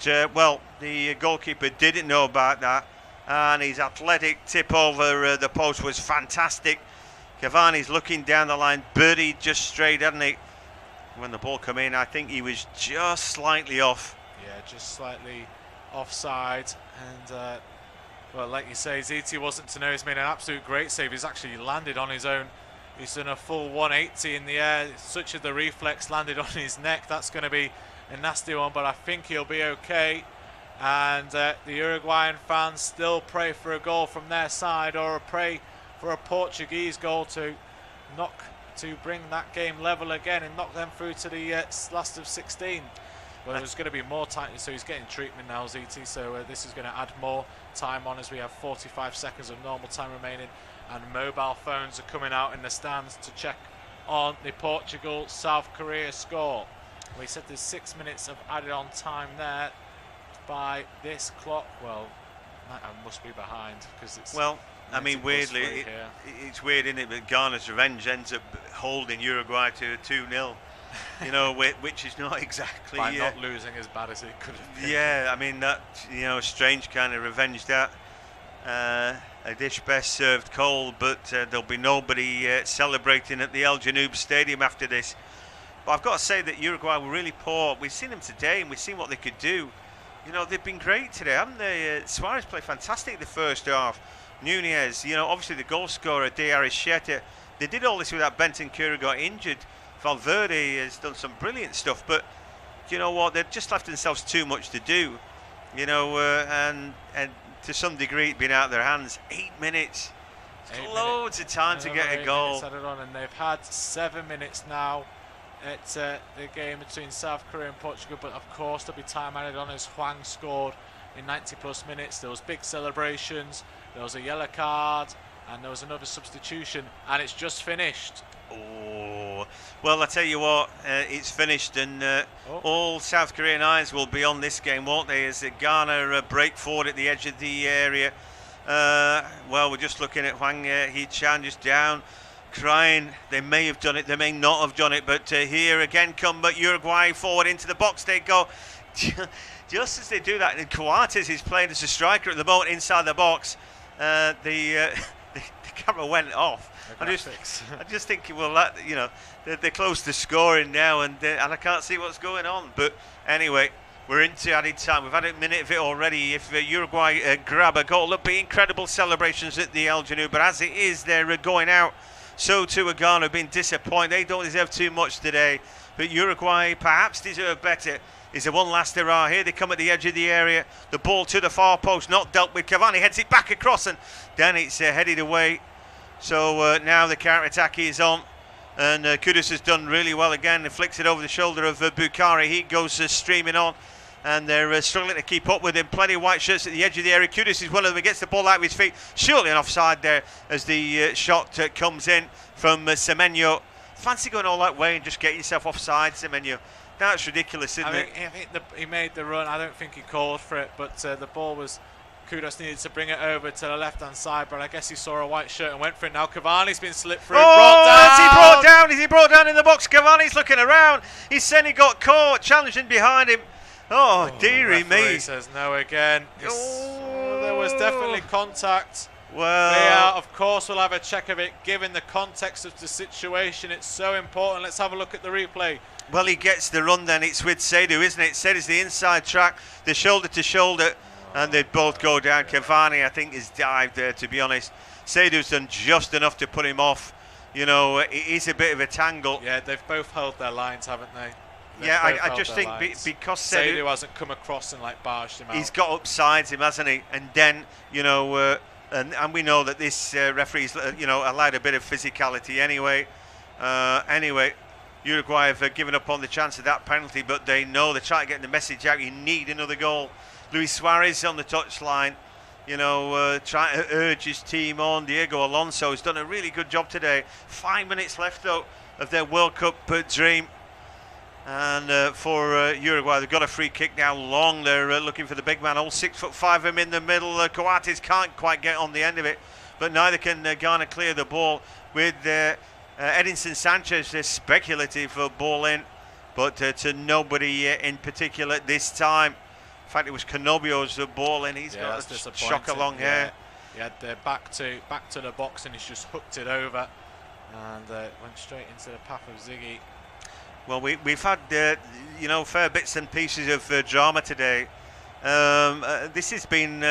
B: the goalkeeper didn't know about that. And his athletic tip over the post was fantastic. Cavani's looking down the line. Birdie just straight, hadn't he? When the ball came in, I think he was just slightly off.
A: Yeah, just slightly offside. And, like you say, Ziti wasn't to know. He's made an absolute great save. He's actually landed on his own. He's done a full 180 in the air. Such as the reflex landed on his neck. That's going to be a nasty one, but I think he'll be okay. And the Uruguayan fans still pray for a goal from their side, or pray for a Portuguese goal to bring that game level again and knock them through to the last of 16. Well, there's going to be more time, so he's getting treatment now, ZT, so this is going to add more time on as we have 45 seconds of normal time remaining, and mobile phones are coming out in the stands to check on the Portugal-South Korea score. We said there's 6 minutes of added on time there by this clock. Well, I must be behind because it's...
B: Well, I mean, weirdly, it's weird, isn't it, that Ghana's revenge ends up holding Uruguay to 2-0, you know, which is not exactly...
A: By not losing as bad as it could have been.
B: Yeah, I mean, that, strange kind of revenge, that. A dish best served cold, but there'll be nobody celebrating at the El Janoub Stadium after this. But I've got to say that Uruguay were really poor. We've seen them today, and we've seen what they could do. They've been great today, haven't they? Suarez played fantastic the first half. Nunez, obviously the goal scorer, De Arecheta. They did all this without Bentancur got injured. Valverde has done some brilliant stuff, but you know what? They've just left themselves too much to do. And to some degree, it's been out of their hands. 8 minutes. Loads of time to get a goal.
A: And they've had 7 minutes now at the game between South Korea and Portugal, but of course there'll be time added on as Hwang scored in 90 plus minutes. There was big celebrations, there was a yellow card, and there was another substitution, and it's just finished.
B: Oh, well, I tell you what, it's finished, and all South Korean eyes will be on this game, won't they, as Ghana break forward at the edge of the area. Well, we're just looking at Hwang Hee-chan just down, crying. They may have done it, they may not have done it, but here again come Uruguay forward into the box they go. Just as they do that, and Coates is playing as a striker at the moment inside the box. The camera went off. I just think, well, that, you know, they're close to scoring now, and I can't see what's going on. But anyway, we're into added time. We've had a minute of it already. If Uruguay grab a goal, there'll be incredible celebrations at the El Janoub. But as it is, they're going out. So too are Ghana, been disappointed. They don't deserve too much today. But Uruguay perhaps deserve better. Is there one last hurrah here? They come at the edge of the area. The ball to the far post, not dealt with. Cavani heads it back across, and then it's headed away. So now the counter-attack is on, and Kudus has done really well again. He flicks it over the shoulder of Bukhari. He goes streaming on, and they're struggling to keep up with him. Plenty of white shirts at the edge of the area. Kudus is one of them. He gets the ball out of his feet. Surely an offside there as the shot comes in from Semenyo. Fancy going all that way and just get yourself offside, Semenyo. That's ridiculous, isn't it?
A: I think he made the run. I don't think he called for it, but the ball was... Kudus needed to bring it over to the left-hand side, but I guess he saw a white shirt and went for it. Now Cavani's been slipped through.
B: Is he brought down? Is he brought down in the box? Cavani's looking around. He's saying he got caught, challenging behind him. Oh, dearie me.
A: Says no again. There was definitely contact.
B: Well,
A: VAR, of course, we'll have a check of it, given the context of the situation. It's so important. Let's have a look at the replay.
B: Well, he gets the run then. It's with Seydou, isn't it? Seydou's the inside track, the shoulder to shoulder, and they both go down. Cavani, I think, has dived there, to be honest. Seydou's done just enough to put him off. You know, it is a bit of a tangle.
A: Yeah, they've both held their lines, haven't they?
B: I just think because
A: Seydou hasn't come across and like barged him out.
B: He's got upsides him, hasn't he? And then, you know, and we know that this referee's, you know, allowed a bit of physicality anyway. Anyway, Uruguay have given up on the chance of that penalty, but they know they're trying to get the message out. You need another goal. Luis Suarez on the touchline, you know, trying to urge his team on. Diego Alonso has done a really good job today. 5 minutes left, though, of their World Cup dream. And for Uruguay, they've got a free kick now, long. They're looking for the big man, all 6'5" of him in the middle. Coates can't quite get on the end of it, but neither can Ghana clear the ball with Edinson Sanchez. Speculative ball in, but to nobody in particular this time. In fact, it was Canobio's ball in. He's got a shocker long hair.
A: He had back to the box, and he's just hooked it over, and went straight into the path of Ziggy.
B: Well, we've had, you know, fair bits and pieces of drama today. This has been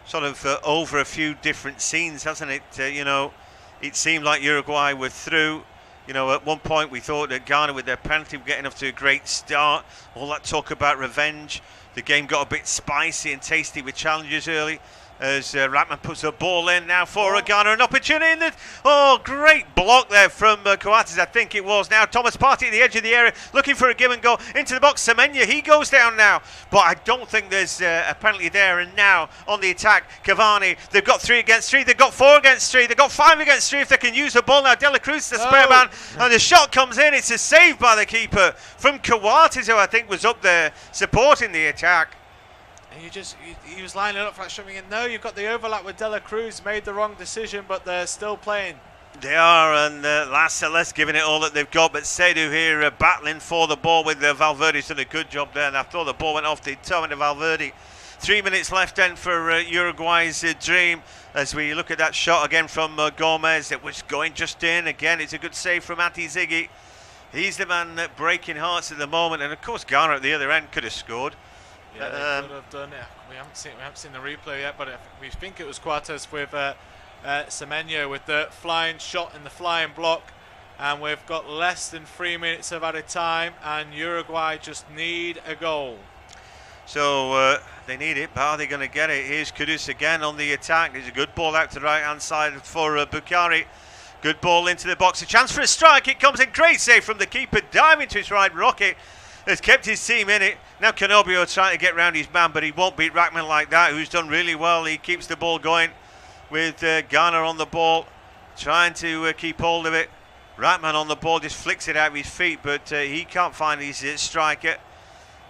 B: sort of over a few different scenes, hasn't it? You know, it seemed like Uruguay were through. You know, at one point we thought that Ghana, with their penalty, were getting off to a great start. All that talk about revenge. The game got a bit spicy and tasty with challenges early, as Ratman puts a ball in now for Ghana. An opportunity in the... great block there from Coates, I think it was. Now Thomas Partey at the edge of the area, looking for a give and go into the box. Semenya, he goes down now, but I don't think there's a penalty there. And now on the attack, Cavani, they've got 3 against 3, they've got 4 against 3, they've got 5 against 3 if they can use the ball. Now De La Cruz, the spare man, and the shot comes in. It's a save by the keeper from Coates, who I think was up there supporting the attack.
A: He was lining up for that shoving in. No, you've got the overlap with De La Cruz, made the wrong decision, but they're still playing.
B: They are, and Las Celeste giving it all that they've got, but Seydou here battling for the ball with Valverde's done a good job there, and I thought the ball went off the toe into Valverde. 3 minutes left then for Uruguay's dream, as we look at that shot again from Gomez. It was going just in. Again, it's a good save from Ati Ziggy. He's the man breaking hearts at the moment, and of course Ghana at the other end could have scored.
A: Yeah, they could have done it. We haven't seen the replay yet, but we think it was Coates with Semenyo with the flying shot and the flying block, and we've got less than 3 minutes of added time, and Uruguay just need a goal.
B: So they need it, but are they going to get it? Here's Kudus again on the attack. There's a good ball out to the right-hand side for Bukhari. Good ball into the box. A chance for a strike. It comes in. Great save from the keeper. Diving to his right. Rocket has kept his team in it. Now Canobio trying to get round his man, but he won't beat Rackman like that, who's done really well. He keeps the ball going with Garner on the ball, trying to keep hold of it. Rackman on the ball just flicks it out of his feet, but he can't find his striker.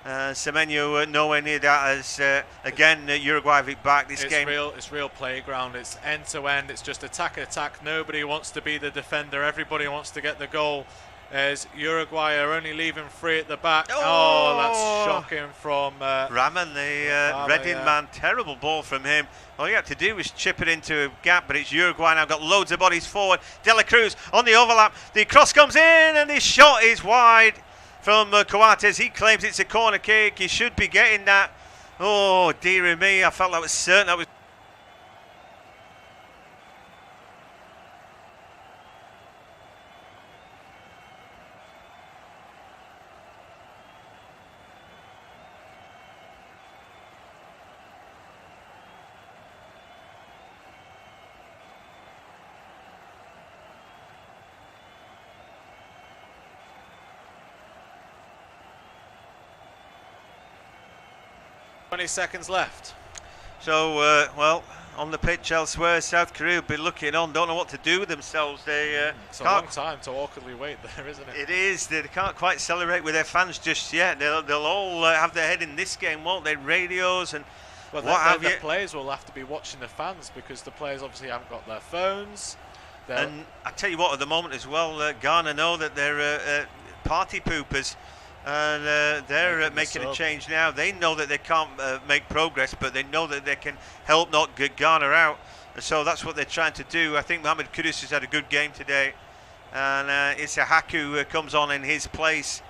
B: Semenyo nowhere near that as again Uruguay have it back this game.
A: It's real playground. It's end to end. It's just attack. Nobody wants to be the defender. Everybody wants to get the goal. As Uruguay are only leaving free at the back. Oh, that's shocking from
B: Raman, the Reading man. Terrible ball from him. All you have to do was chip it into a gap, but it's Uruguay now. Got loads of bodies forward. De La Cruz on the overlap. The cross comes in, and this shot is wide from Coates. He claims it's a corner kick. He should be getting that. Oh, dear me. I felt that was certain. That was.
A: 20 seconds left.
B: So, well, on the pitch elsewhere, South Korea will be looking on, don't know what to do with themselves.
A: It's a long time to awkwardly wait there, isn't it?
B: It is. They can't quite celebrate with their fans just yet. They'll all have their head in this game, won't they? Radios and
A: well,
B: what have you.
A: The players will have to be watching the fans because the players obviously haven't got their phones.
B: And I tell you what, at the moment as well, Ghana know that they're party poopers. And they're making a change now. They know that they can't make progress, but they know that they can help not get Ghana out. And so that's what they're trying to do. I think Mohamed Kudus has had a good game today. And it's a Haku who comes on in his place.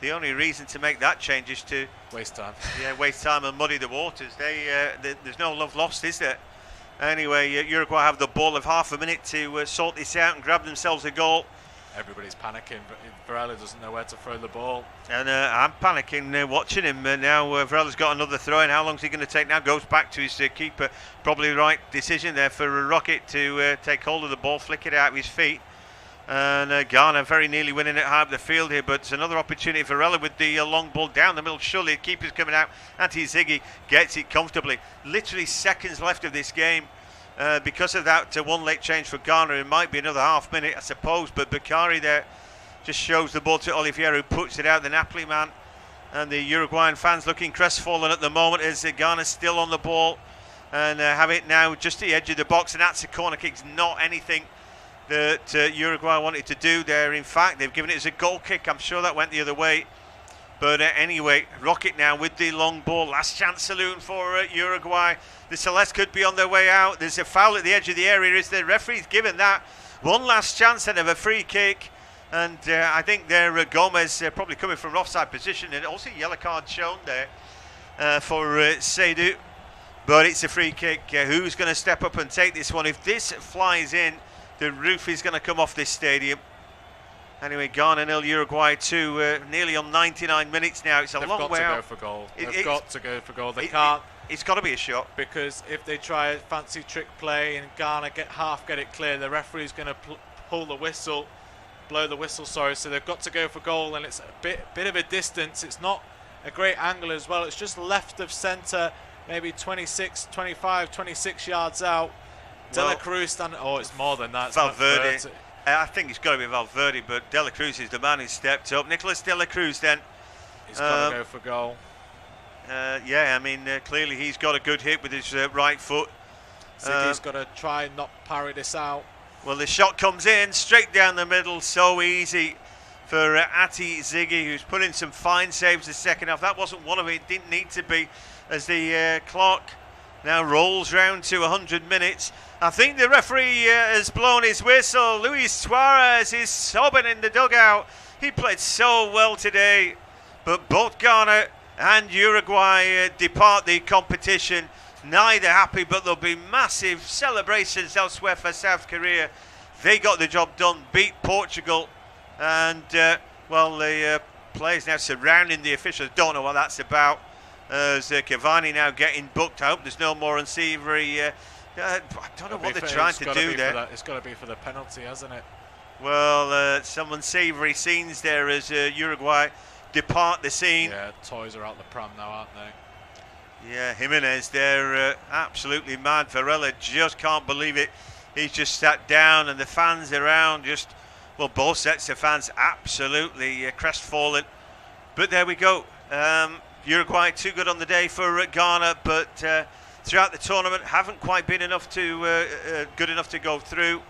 B: The only reason to make that change is to
A: waste time.
B: Yeah, waste time and muddy the waters. There's no love lost, is there? Anyway, Uruguay have the ball of half a minute to sort this out and grab themselves a goal.
A: Everybody's panicking, but Varela doesn't know where to throw the ball.
B: And I'm panicking watching him now. Varela's got another throw in. How long is he going to take now? Goes back to his keeper. Probably the right decision there for Rocket to take hold of the ball, flick it out of his feet. And Ghana very nearly winning it high up the field here, but it's another opportunity for Varela with the long ball down the middle. Surely the keeper's coming out. Anti-Ziggy gets it comfortably. Literally seconds left of this game. Because of that one late change for Ghana, it might be another half minute, I suppose. But Bukhari there just shows the ball to Olivier, who puts it out, the Napoli man. And the Uruguayan fans looking crestfallen at the moment as Ghana's still on the ball and have it now just at the edge of the box. And that's a corner kick. It's not anything that Uruguay wanted to do there. In fact, they've given it as a goal kick. I'm sure that went the other way. But anyway, Rocket now with the long ball. Last chance saloon for Uruguay. The Celeste could be on their way out. There's a foul at the edge of the area. Is the referee's given that one last chance and of a free kick? And I think there Gomez probably coming from offside position, and also yellow card shown there for Seydou. But it's a free kick. Who's going to step up and take this one? If this flies in, the roof is going to come off this stadium. Anyway, Ghana 0, Uruguay 2, nearly on 99 minutes now. It's a long way out.
A: They've got to go for goal. They've got to go for goal. They can't.
B: It's got to be a shot.
A: Because if they try a fancy trick play and Ghana get it clear, the referee's going to pull the whistle, blow the whistle, sorry. So they've got to go for goal, and it's a bit of a distance. It's not a great angle as well. It's just left of centre, maybe 26 yards out. De La Cruz standing. Oh, it's more than that.
B: Valverde. I think it's got to be Valverde, but De La Cruz is the man who stepped up. Nicolas De La Cruz then.
A: He's got to go for goal.
B: Yeah, I mean, clearly he's got a good hit with his right foot.
A: Ziggy's got to try and not parry this out.
B: Well, the shot comes in straight down the middle, so easy for Anti-Ziggy, who's put in some fine saves the second half. That wasn't one of it, didn't need to be, as the clock now rolls round to 100 minutes. I think the referee has blown his whistle. Luis Suarez is sobbing in the dugout. He played so well today, but both Ghana and Uruguay depart the competition. Neither happy, but there'll be massive celebrations elsewhere for South Korea. They got the job done, beat Portugal, and well, the players now surrounding the officials. Don't know what that's about, as Cavani now getting booked. I hope there's no more unsavoury. I don't know what they're trying to do there.
A: It's got to be for the penalty, hasn't it?
B: Well, some unsavoury scenes there as Uruguay depart the scene.
A: Yeah, toys are out the pram now, aren't they?
B: Yeah, Jimenez, they're absolutely mad. Varela just can't believe it. He's just sat down, and the fans around just, well, both sets of fans absolutely crestfallen. But there we go. Uruguay too good on the day for Ghana, but throughout the tournament haven't quite been enough to good enough to go through.